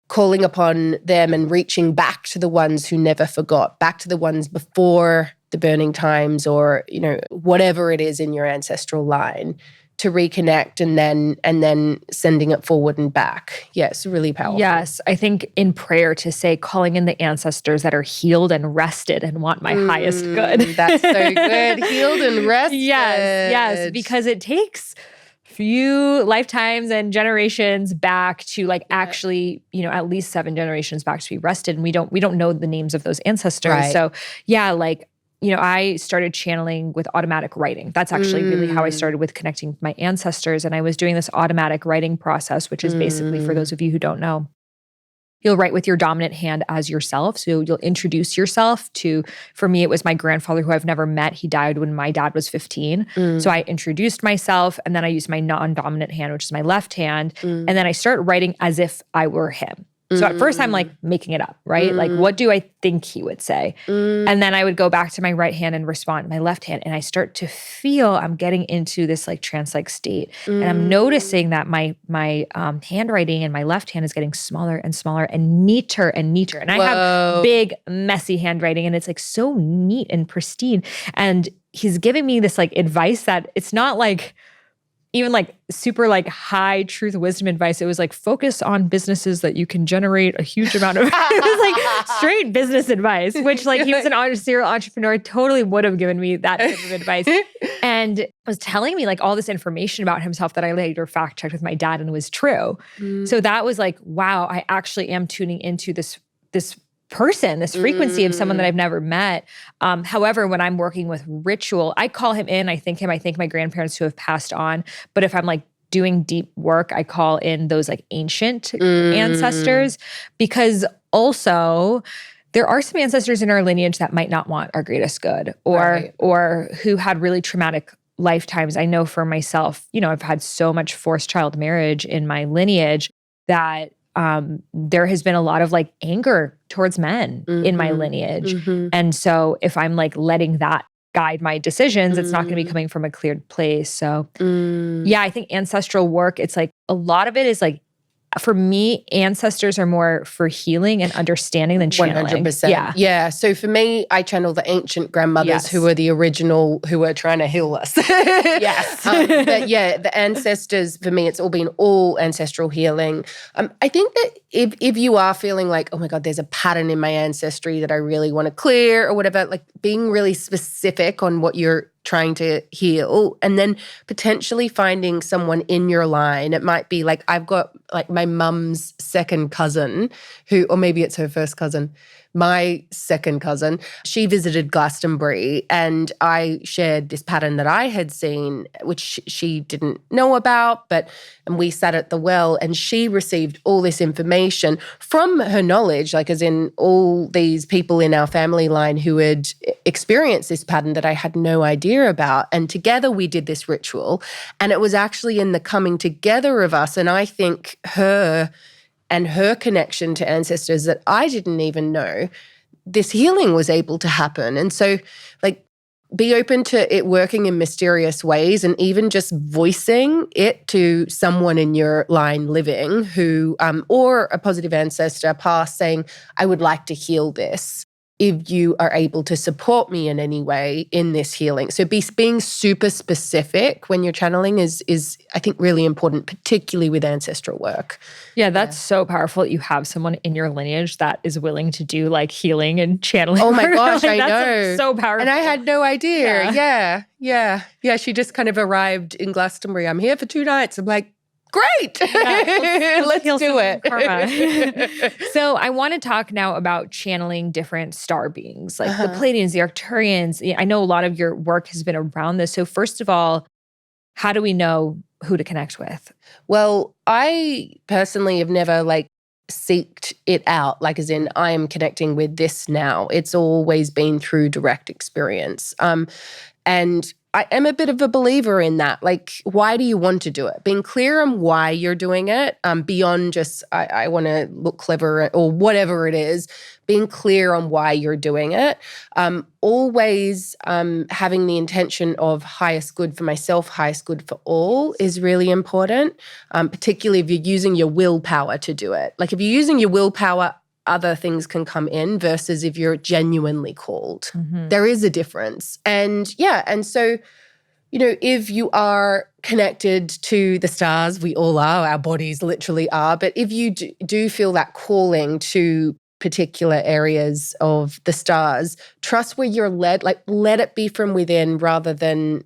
Calling upon them and reaching back to the ones who never forgot, back to the ones before the burning times, or, whatever it is in your ancestral line, to reconnect and then sending it forward and back. Yes, really powerful. Yes, I think in prayer to say, calling in the ancestors that are healed and rested and want my highest good. That's so good. Healed and rested. Yes, because it takes few lifetimes and generations back to actually, at least 7 generations back to be rested. And we don't know the names of those ancestors. Right. So I started channeling with automatic writing. That's actually really how I started with connecting with my ancestors. And I was doing this automatic writing process, which is basically, for those of you who don't know, you'll write with your dominant hand as yourself. So you'll introduce yourself to, for me, it was my grandfather, who I've never met. He died when my dad was 15. So I introduced myself, and then I used my non-dominant hand, which is my left hand. And then I start writing as if I were him. So at first I'm making it up, right? What do I think he would say? And then I would go back to my right hand and respond to my left hand. And I start to feel I'm getting into this trance-like state. And I'm noticing that my handwriting in my left hand is getting smaller and smaller and neater and neater. And I have big, messy handwriting, and it's so neat and pristine. And he's giving me this advice that it's not even super high truth wisdom advice. It was focus on businesses that you can generate a huge amount of. It was straight business advice, which he was a serial entrepreneur, totally would have given me that type of advice, and was telling me all this information about himself that I later fact checked with my dad, and it was true. So that was wow, I actually am tuning into this person, this frequency of someone that I've never met. However, when I'm working with ritual, I call him in, I thank my grandparents who have passed on. But if I'm doing deep work, I call in those ancient ancestors, because also there are some ancestors in our lineage that might not want our greatest good, or who had really traumatic lifetimes. I know for myself, I've had so much forced child marriage in my lineage that there has been a lot of anger towards men in my lineage. And so if I'm letting that guide my decisions, it's not going to be coming from a cleared place. So yeah, I think ancestral work, it's a lot of it is for me, ancestors are more for healing and understanding than channeling. 100%. Yeah. Yeah. So for me, I channel the ancient grandmothers Yes. who were the original, who were trying to heal us. Yes. But yeah, the ancestors, for me, it's all been all ancestral healing. I think that if you are feeling like, oh my God, there's a pattern in my ancestry that I really want to clear or whatever, like being really specific on what you're trying to heal, and then potentially finding someone in your line. It might be like, I've got like my mum's second cousin who, or maybe it's her first cousin, my second cousin, she visited Glastonbury and I shared this pattern that I had seen, which she didn't know about, and we sat at the well and she received all this information from her knowledge, like as in all these people in our family line who had experienced this pattern that I had no idea about. And together we did this ritual, and it was actually in the coming together of us. And I think her and her connection to ancestors that I didn't even know, this healing was able to happen. And so, like, be open to it working in mysterious ways, and even just voicing it to someone in your line living who, or a positive ancestor past, saying, I would like to heal this. If you are able to support me in any way in this healing. So being super specific when you're channeling is I think really important, particularly with ancestral work. Yeah, that's so powerful that you have someone in your lineage that is willing to do like healing and channeling. Oh my work. gosh, Like, I know. So powerful. And I had no idea. Yeah. She just kind of arrived in Glastonbury. I'm here for 2 nights. I'm like, great. Let's heal do some it. karma. So I want to talk now about channeling different star beings, like the Pleiadians, the Arcturians. I know a lot of your work has been around this. So first of all, how do we know who to connect with? Well, I personally have never seeked it out, like as in I am connecting with this now. It's always been through direct experience. And I am a bit of a believer in that. Like, why do you want to do it? Being clear on why you're doing it, beyond just I want to look clever or whatever it is. Being clear on why you're doing it. Always having the intention of highest good for myself, highest good for all is really important, particularly if you're using your willpower to do it. Like if you're using your willpower, other things can come in versus if you're genuinely called. Mm-hmm. There is a difference. And so, if you are connected to the stars, we all are, our bodies literally are, but if you do feel that calling to particular areas of the stars, trust where you're led, like let it be from within rather than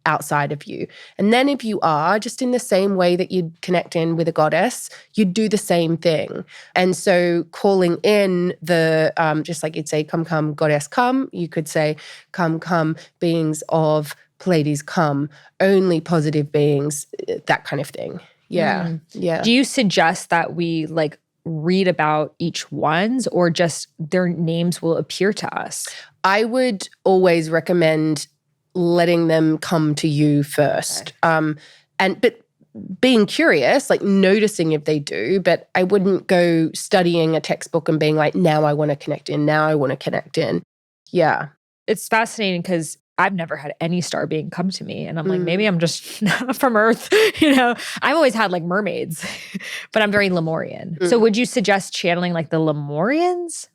outside of you. And then if you are, just in the same way that you'd connect in with a goddess, you'd do the same thing. And so calling in the, just like you'd say, come, come, goddess, come, you could say, come, come, beings of Pleiades, come, only positive beings, that kind of thing. Yeah. Yeah. Do you suggest that we read about each one's, or just their names will appear to us? I would always recommend letting them come to you first. Okay. But being curious, like noticing if they do, but I wouldn't go studying a textbook and being like, now I want to connect in, now I want to connect in. Yeah. It's fascinating because I've never had any star being come to me. And I'm like, maybe I'm just not from Earth. I've always had mermaids, but I'm very Lemurian. So would you suggest channeling the Lemurians?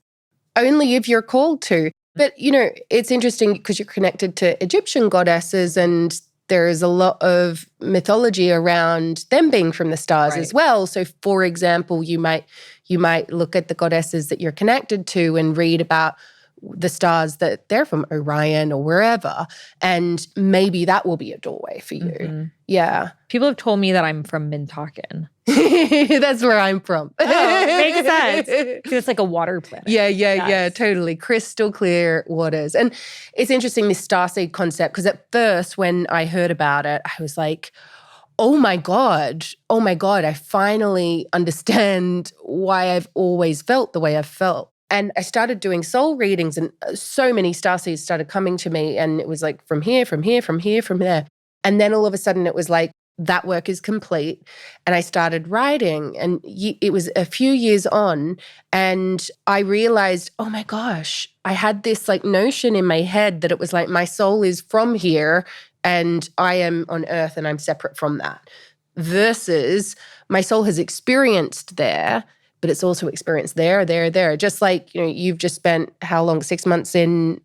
Only if you're called to. But, it's interesting because you're connected to Egyptian goddesses, and there's a lot of mythology around them being from the stars as well. So, for example, you might look at the goddesses that you're connected to and read about the stars that they're from, Orion or wherever, and maybe that will be a doorway for you. Mm-hmm. Yeah. People have told me that I'm from Mintakan. That's where I'm from. Oh, makes sense. Because it's like a water planet. Yeah, totally. Crystal clear waters. And it's interesting, this starseed concept, because at first when I heard about it, I was like, oh my God, I finally understand why I've always felt the way I've felt. And I started doing soul readings, and so many starseeds started coming to me, and it was like from here, from there. And then all of a sudden it was like, that work is complete. And I started writing, and it was a few years on, and I realized, oh my gosh, I had this notion in my head that it was like my soul is from here and I am on earth and I'm separate from that. versus my soul has experienced there, but it's also experienced there. Just like, you've just spent how long? 6 months in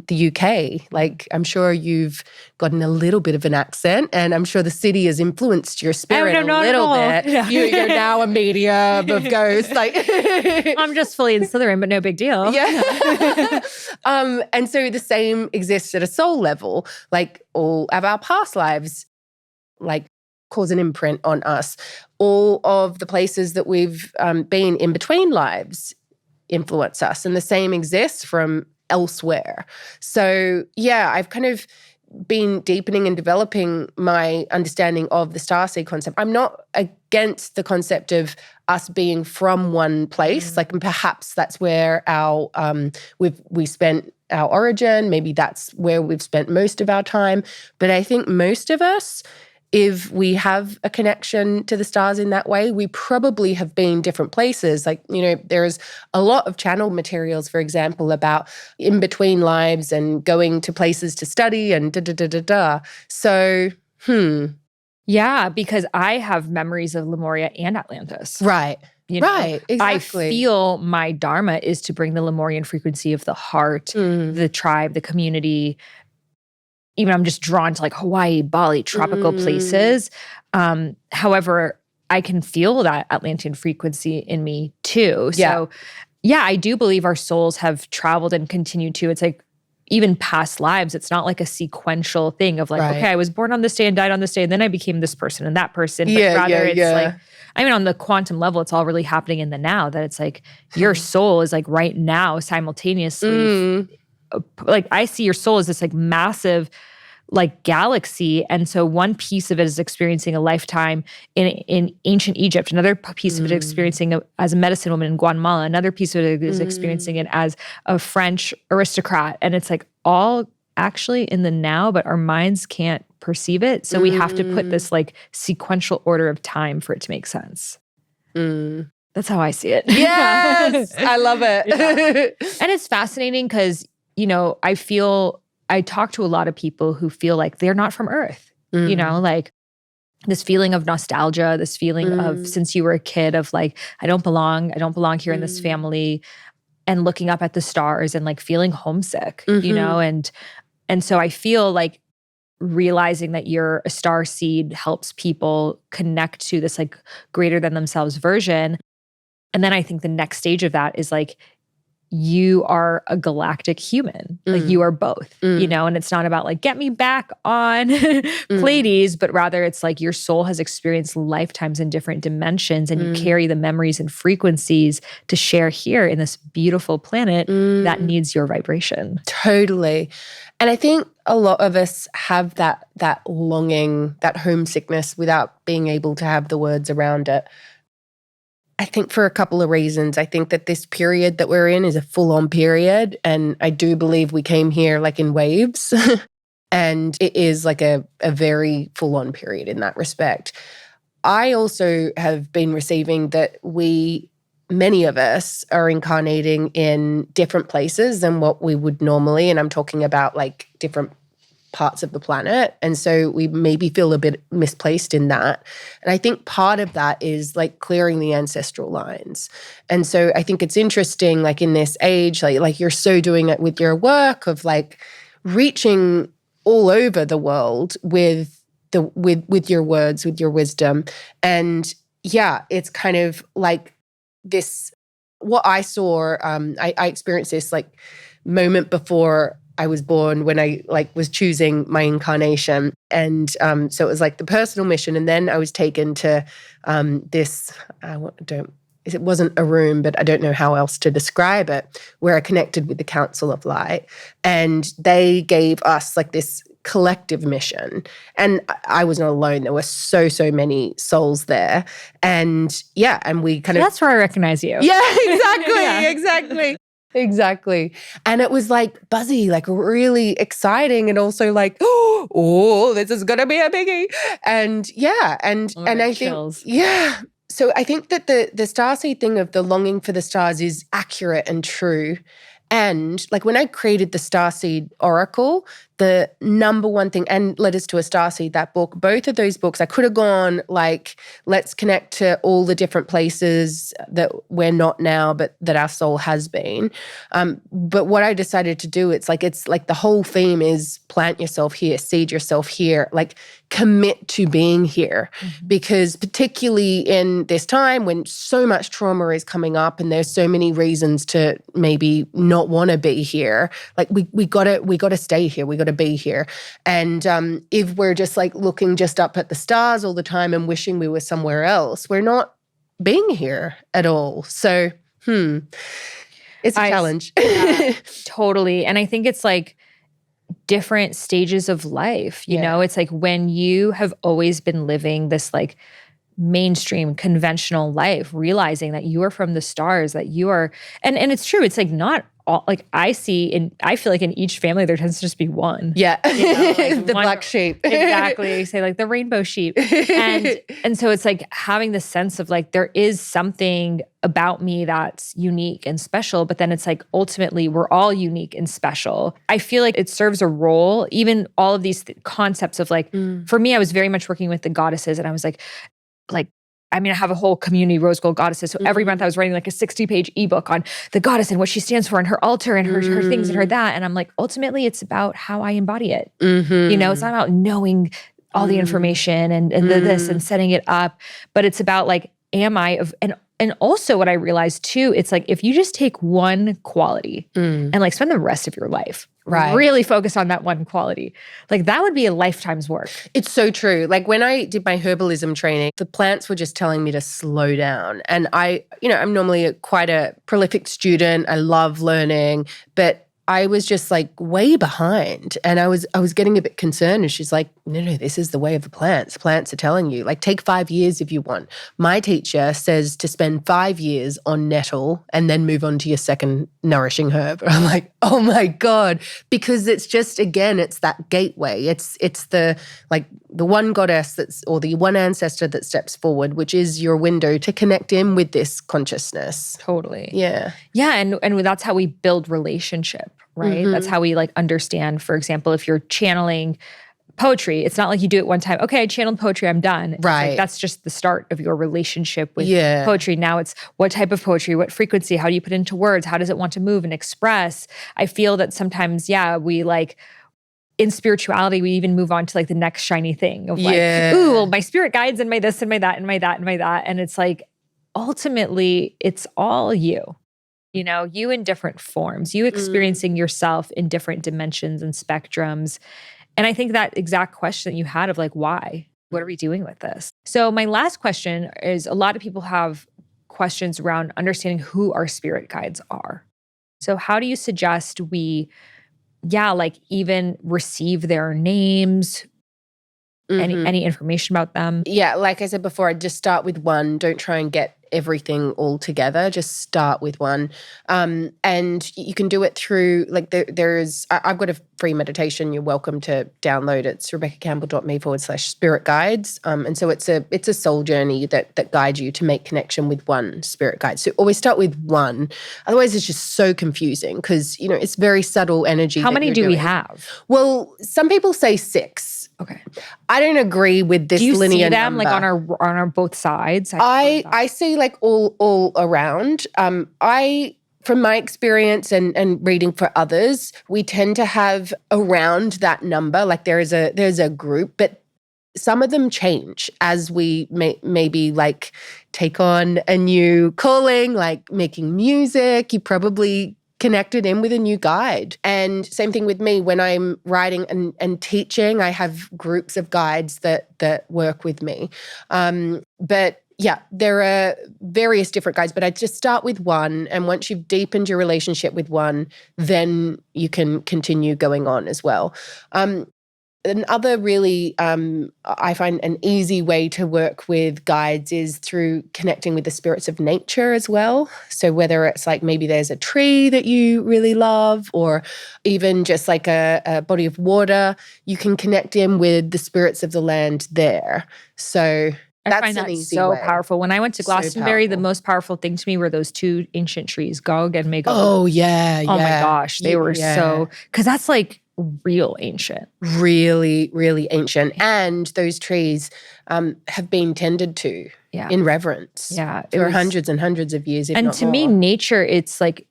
the UK. Like, I'm sure you've gotten a little bit of an accent, and I'm sure the city has influenced your spirit a little bit. Yeah. You're now a medium of ghosts. Like, I'm just fully in Slytherin, but no big deal. yeah. And so the same exists at a soul level. Like, all of our past lives, like, cause an imprint on us. All of the places that we've been in between lives influence us, and the same exists from elsewhere. So yeah, I've kind of been deepening and developing my understanding of the starseed concept. I'm not against the concept of us being from one place, like, and perhaps that's where our we spent our origin. Maybe that's where we've spent most of our time. But I think most of us, if we have a connection to the stars in that way, we probably have been different places. Like, there's a lot of channel materials, for example, about in between lives and going to places to study and da-da-da-da-da. So, Yeah, because I have memories of Lemuria and Atlantis. Right. Right, exactly. I feel my dharma is to bring the Lemurian frequency of the heart, the tribe, the community. Even I'm just drawn to like Hawaii, Bali, tropical places. However, I can feel that Atlantean frequency in me too. So yeah, I do believe our souls have traveled and continue to. It's like even past lives, it's not like a sequential thing of like, okay, I was born on this day and died on this day, and then I became this person and that person. But rather it's like, I mean, on the quantum level, it's all really happening in the now, that it's like your soul is like right now simultaneously. Like, I see your soul as this like massive like galaxy. And so one piece of it is experiencing a lifetime in ancient Egypt. Another piece of it is experiencing as a medicine woman in Guatemala. Another piece of it is experiencing it as a French aristocrat. And it's like all actually in the now, but our minds can't perceive it. So we have to put this like sequential order of time for it to make sense. That's how I see it. Yes, I love it. And it's fascinating because, I talk to a lot of people who feel like they're not from Earth, like this feeling of nostalgia, this feeling of since you were a kid of like, I don't belong here in this family, and looking up at the stars and like feeling homesick, and so I feel like realizing that you're a star seed helps people connect to this like greater than themselves version. And then I think the next stage of that is like, you are a galactic human. Like, you are both, and it's not about like, get me back on Pleiades, but rather it's like your soul has experienced lifetimes in different dimensions, and you carry the memories and frequencies to share here in this beautiful planet that needs your vibration. Totally. And I think a lot of us have that longing, that homesickness, without being able to have the words around it. I think for a couple of reasons. I think that this period that we're in is a full-on period, and I do believe we came here like in waves, and it is like a very full-on period in that respect. I also have been receiving that many of us are incarnating in different places than what we would normally, and I'm talking about like different parts of the planet. And so we maybe feel a bit misplaced in that. And I think part of that is like clearing the ancestral lines. And so I think it's interesting, like in this age, like you're so doing it with your work of like reaching all over the world with your words, with your wisdom. And yeah, it's kind of like this, what I saw, I experienced this like moment before I was born, when I like was choosing my incarnation. And so it was like the personal mission. And then I was taken to this, it wasn't a room, but I don't know how else to describe it, where I connected with the Council of Light. And they gave us like this collective mission. And I was not alone. There were so many souls there. And yeah, and we kind of... That's where I recognize you. Yeah, exactly. Exactly. And it was like buzzy, like really exciting, and also like, oh, this is going to be a biggie. And yeah, and I chills. think, yeah. So I think that the starseed thing of the longing for the stars is accurate and true. And like when I created the starseed oracle, the number one thing, and Letters to a Starseed, that book, both of those books, I could have gone like, let's connect to all the different places that we're not now, but that our soul has been. But what I decided to do, it's like the whole theme is plant yourself here, seed yourself here, like commit to being here. Because particularly in this time when so much trauma is coming up and there's so many reasons to maybe not want to be here, like we gotta stay here. We gotta be here. And if we're just like looking just up at the stars all the time and wishing we were somewhere else, we're not being here at all. So, it's a challenge. Yeah, totally. And I think it's like different stages of life, you know? It's like when you have always been living this like mainstream conventional life, realizing that you are from the stars, that you are, and it's true. It's like not all, like I feel like in each family there tends to just be one. Yeah. You know, like the one, black sheep. Exactly. You say like the rainbow sheep. And so it's like having the sense of like, there is something about me that's unique and special, but then it's like, ultimately we're all unique and special. I feel like it serves a role, even all of these concepts of like, for me, I was very much working with the goddesses and I was like, I mean, I have a whole community, Rose Gold Goddesses. So every month I was writing like a 60-page ebook on the goddess and what she stands for and her altar and her things and her that. And I'm like, ultimately, it's about how I embody it. You know, it's not about knowing all the information and this and setting it up, but it's about like, am I and also what I realized too, it's like if you just take one quality and like spend the rest of your life really focus on that one quality, like that would be a lifetime's work. It's so true. Like when I did my herbalism training, the plants were just telling me to slow down. And I'm normally quite a prolific student. I love learning, but I was just like way behind and I was getting a bit concerned. And she's like, no, this is the way of the plants. Plants are telling you, like, take 5 years if you want. My teacher says to spend 5 years on nettle and then move on to your second nourishing herb. I'm like, oh my God, because it's just, again, it's that gateway. It's the one goddess or the one ancestor that steps forward, which is your window to connect in with this consciousness. Totally. Yeah. Yeah. And that's how we build relationship, right? That's how we like understand, for example, if you're channeling poetry, it's not like you do it one time. Okay, I channeled poetry, I'm done. Right. Like, that's just the start of your relationship with poetry. Now it's what type of poetry, what frequency, how do you put it into words? How does it want to move and express? I feel that sometimes, we like, in spirituality, we even move on to like the next shiny thing of like, ooh, well, my spirit guides and my this and my that and my that and my that. And it's like, ultimately, it's all you. You know, you in different forms, you experiencing yourself in different dimensions and spectrums. And I think that exact question that you had of like, why? What are we doing with this? So my last question is, a lot of people have questions around understanding who our spirit guides are. So how do you suggest we, even receive their names, any information about them? Yeah, like I said before, I'd just start with one. Don't try and get everything all together. Just start with one. And you can do it through, like I've got a free meditation you're welcome to download. It's rebeccacampbell.me/spirit guides. And so it's a soul journey that guides you to make connection with one spirit guide. So always start with one. Otherwise it's just so confusing because, it's very subtle energy. How many do we have? Well, some people say 6. Okay. I don't agree with this linear number. Do you see them like on our both sides? I see like all around. From my experience and reading for others, we tend to have around that number. Like there's a group, but some of them change as we maybe like take on a new calling, like making music. You probably connected in with a new guide. And same thing with me when I'm writing and teaching, I have groups of guides that work with me. But yeah, there are various different guides, but I just start with one. And once you've deepened your relationship with one, then you can continue going on as well. Another really, I find an easy way to work with guides is through connecting with the spirits of nature as well. So whether it's like maybe there's a tree that you really love or even just like a body of water, you can connect in with the spirits of the land there. So I find that so powerful. When I went to Glastonbury, the most powerful thing to me were those 2 ancient trees, Gog and Magog. Oh, yeah. Oh my gosh. They were so, because that's like, real ancient. Really, really ancient. And those trees have been tended to in reverence for hundreds and hundreds of years, if and not to more. me, nature, it's like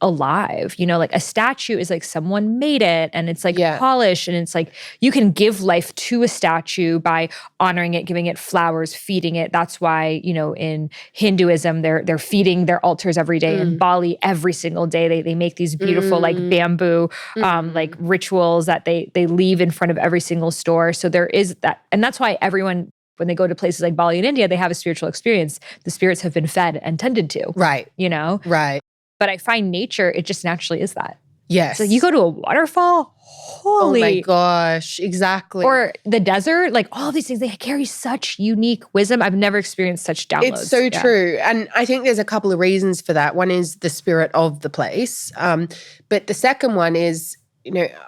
alive, like a statue is like someone made it and it's like polished, and it's like you can give life to a statue by honoring it, giving it flowers, feeding it. That's why, in Hinduism, they're feeding their altars every day. In Bali, every single day, they make these beautiful like bamboo like rituals that they leave in front of every single store. So there is that. And that's why everyone, when they go to places like Bali in India, they have a spiritual experience. The spirits have been fed and tended to. Right. Right. But I find nature, it just naturally is that. Yes. So you go to a waterfall, holy. Oh my gosh, exactly. Or the desert, like all these things, they carry such unique wisdom. I've never experienced such downloads. It's so true. And I think there's a couple of reasons for that. One is the spirit of the place. But the second one is,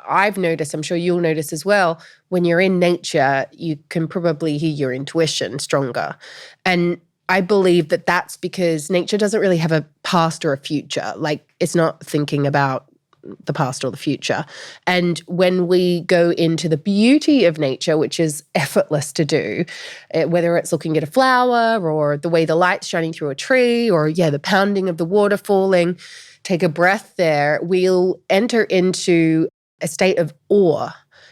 I've noticed, I'm sure you'll notice as well, when you're in nature, you can probably hear your intuition stronger. And I believe that that's because nature doesn't really have a past or a future. Like, it's not thinking about the past or the future. And when we go into the beauty of nature, which is effortless to do, whether it's looking at a flower or the way the light's shining through a tree or, the pounding of the water falling, take a breath there, we'll enter into a state of awe.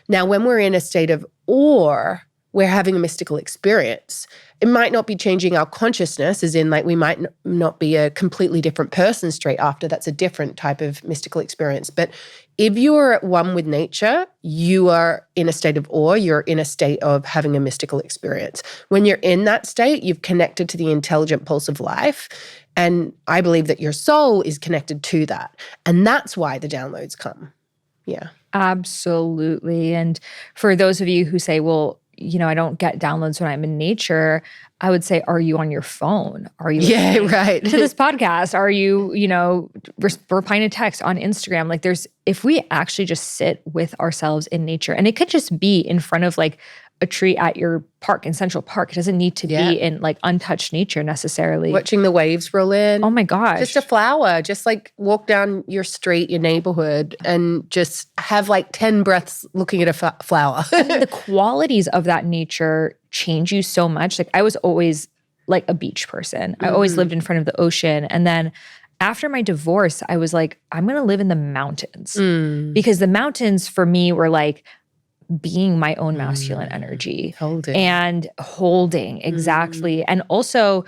Now, when we're in a state of awe, we're having a mystical experience. It might not be changing our consciousness, as in like we might not be a completely different person straight after. That's a different type of mystical experience. But if you're at one with nature, you are in a state of awe. You're in a state of having a mystical experience. When you're in that state, you've connected to the intelligent pulse of life. And I believe that your soul is connected to that. And that's why the downloads come. Yeah. Absolutely. And for those of you who say, well, I don't get downloads when I'm in nature, I would say, are you on your phone? Are you right. to this podcast? Are you, replying to text on Instagram? Like if we actually just sit with ourselves in nature, and it could just be in front of like a tree at your park in Central Park. It doesn't need to be in like untouched nature necessarily. Watching the waves roll in. Oh my gosh. Just a flower. Just like walk down your street, your neighborhood, and just have like 10 breaths looking at a flower. And the qualities of that nature change you so much. Like I was always like a beach person. I always lived in front of the ocean. And then after my divorce, I was like, I'm going to live in the mountains. Because the mountains for me were like being my own masculine energy. Holding, exactly. And also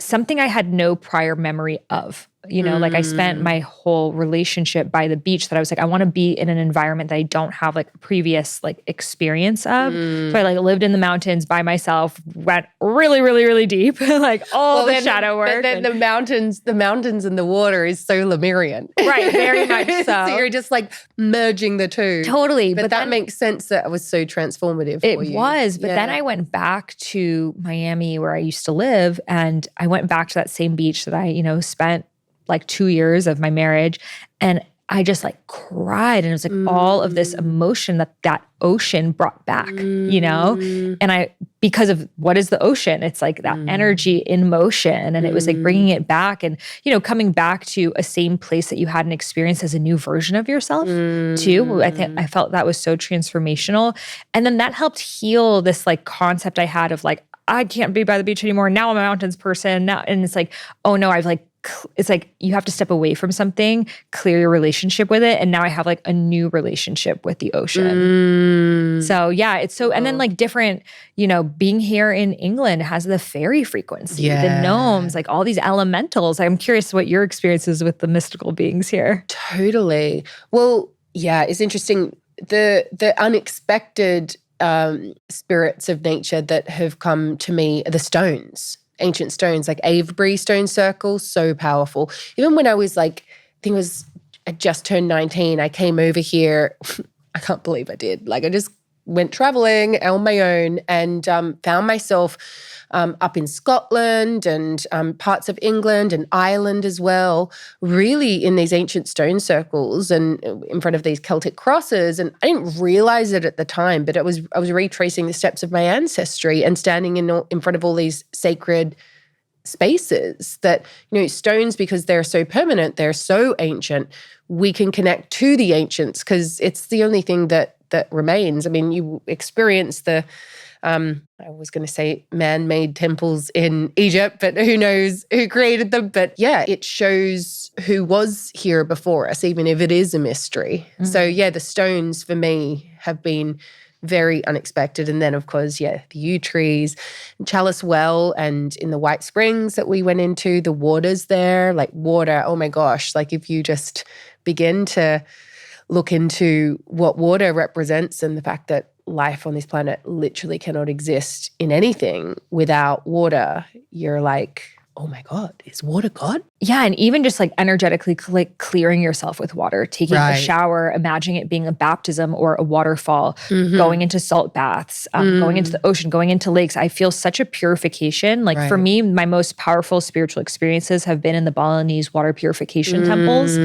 something I had no prior memory of. Like I spent my whole relationship by the beach that I was like, I want to be in an environment that I don't have like previous like experience of. So I like lived in the mountains by myself, went really, really, really deep, like all the shadow work. But then the mountains and the water is so Lemurian. Right, very much so. So you're just like merging the two. Totally. But that makes sense that it was so transformative for you. It was. But then I went back to Miami where I used to live, and I went back to that same beach that I, spent like 2 years of my marriage. And I just like cried. And it was like all of this emotion that ocean brought back, And because of what is the ocean? It's like that energy in motion. And it was like bringing it back and, coming back to a same place that you had an experience as a new version of yourself too. I felt that was so transformational. And then that helped heal this like concept I had of like, I can't be by the beach anymore. Now I'm a mountains person. Now, and it's like, oh no, it's like you have to step away from something, clear your relationship with it. And now I have like a new relationship with the ocean. So yeah, it's so, and then like different, being here in England has the fairy frequency, the gnomes, like all these elementals. I'm curious what your experience is with the mystical beings here. Totally. Well, yeah, it's interesting. The unexpected spirits of nature that have come to me are the stones. Ancient stones like Avebury stone circles, so powerful. Even when I was like, I just turned 19, I came over here. I can't believe I did. Like I just went traveling on my own and found myself up in Scotland and parts of England and Ireland as well, really in these ancient stone circles and in front of these Celtic crosses. And I didn't realize it at the time, but I was retracing the steps of my ancestry and standing in front of all these sacred spaces that, stones, because they're so permanent, they're so ancient, we can connect to the ancients because it's the only thing that remains. I mean, you experience the, I was going to say man-made temples in Egypt, but who knows who created them. But yeah, it shows who was here before us, even if it is a mystery. Mm-hmm. So yeah, the stones for me have been very unexpected. And then, of course, the yew trees, Chalice Well, and in the White Springs that we went into, the waters there, like water, oh my gosh, like if you just begin to look into what water represents and the fact that life on this planet literally cannot exist in anything without water, you're like, oh my God, is water God? Yeah, and even just like energetically clearing yourself with water, taking a shower, imagining it being a baptism or a waterfall, going into salt baths, going into the ocean, going into lakes. I feel such a purification. Like for me, my most powerful spiritual experiences have been in the Balinese water purification temples.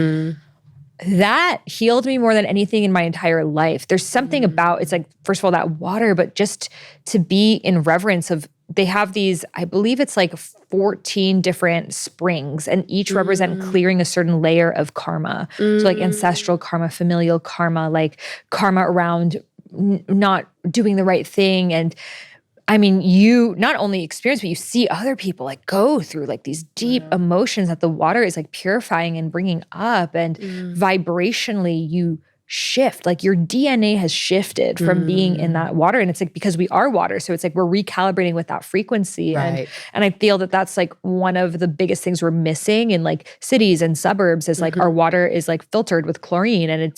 That healed me more than anything in my entire life. There's something about, it's like, first of all, that water, but just to be in reverence of, they have these, I believe it's like 14 different springs, and each represent clearing a certain layer of karma. So like ancestral karma, familial karma, like karma around not doing the right thing. And I mean, you not only experience, but you see other people like go through like these deep emotions that the water is like purifying and bringing up, and vibrationally you shift, like your DNA has shifted from being in that water. And it's like, because we are water. So it's like, we're recalibrating with that frequency. And I feel that that's like one of the biggest things we're missing in like cities and suburbs is like our water is like filtered with chlorine, and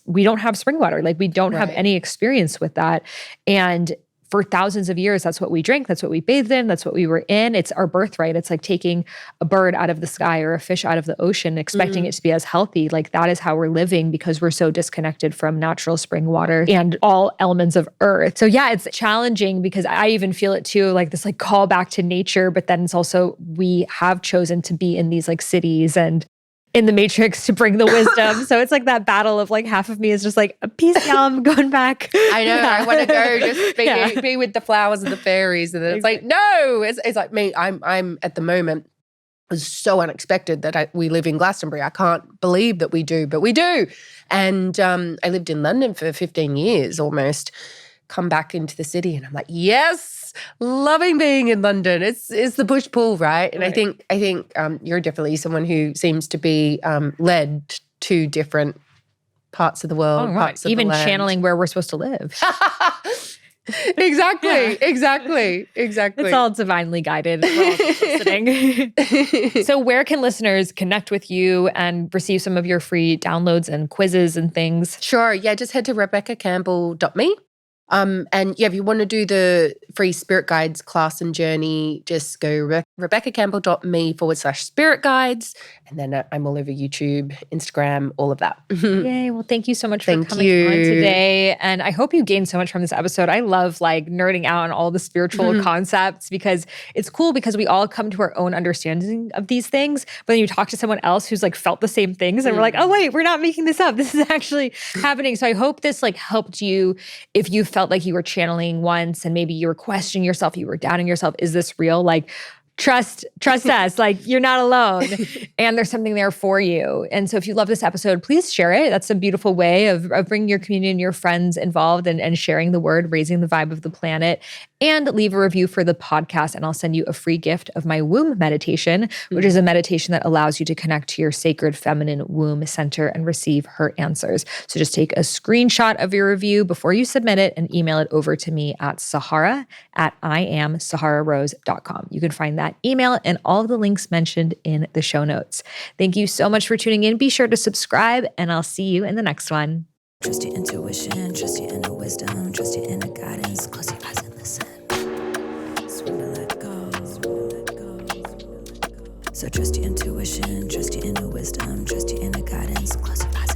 we don't have spring water. Like we don't have any experience with that. And for thousands of years, that's what we drink, that's what we bathed in, that's what we were in. It's our birthright. It's like taking a bird out of the sky or a fish out of the ocean, expecting it to be as healthy. Like that is how we're living because we're so disconnected from natural spring water and all elements of earth. So yeah, it's challenging because I even feel it too, like this like call back to nature, but then it's also, we have chosen to be in these like cities and in the matrix to bring the wisdom. So it's like that battle of like half of me is just like, peace, y'all, I'm going back. I know, I want to go just be with the flowers and the fairies. And then it's like, no, it's like me. I'm at the moment, it was so unexpected that we live in Glastonbury. I can't believe that we do, but we do. And I lived in London for 15 years almost, come back into the city and I'm like, yes, loving being in London. It's the push-pull, right? And I think you're definitely someone who seems to be led to different parts of the world, parts of even the land. Channeling where we're supposed to live. Exactly. It's all divinely guided. We're all just listening. So where can listeners connect with you and receive some of your free downloads and quizzes and things? Sure. Yeah, just head to RebeccaCampbell.me. And if you want to do the free spirit guides class and journey, just go RebeccaCampbell.me/spirit guides. And then I'm all over YouTube, Instagram, all of that. Yay. Well, thank you so much for coming on today. And I hope you gained so much from this episode. I love like nerding out on all the spiritual concepts because it's cool because we all come to our own understanding of these things. But then you talk to someone else who's like felt the same things and we're like, oh wait, we're not making this up. This is actually happening. So I hope this like helped you if you felt like you were channeling once and maybe you were questioning yourself, you were doubting yourself. Is this real? Like, trust us, like you're not alone and there's something there for you. And so if you love this episode, please share it. That's a beautiful way of bringing your community and your friends involved and sharing the word, raising the vibe of the planet. And leave a review for the podcast and I'll send you a free gift of my womb meditation, which is a meditation that allows you to connect to your sacred feminine womb center and receive her answers. So just take a screenshot of your review before you submit it and email it over to me at Sahara@IamSaharaRose.com. You can find that email and all of the links mentioned in the show notes. Thank you so much for tuning in. Be sure to subscribe and I'll see you in the next one. Trust your intuition, trust your inner wisdom, trust your inner guidance. Close your eyes and listen. Surrender, let go. So trust your intuition, trust your inner wisdom, trust your inner guidance. Close your eyes.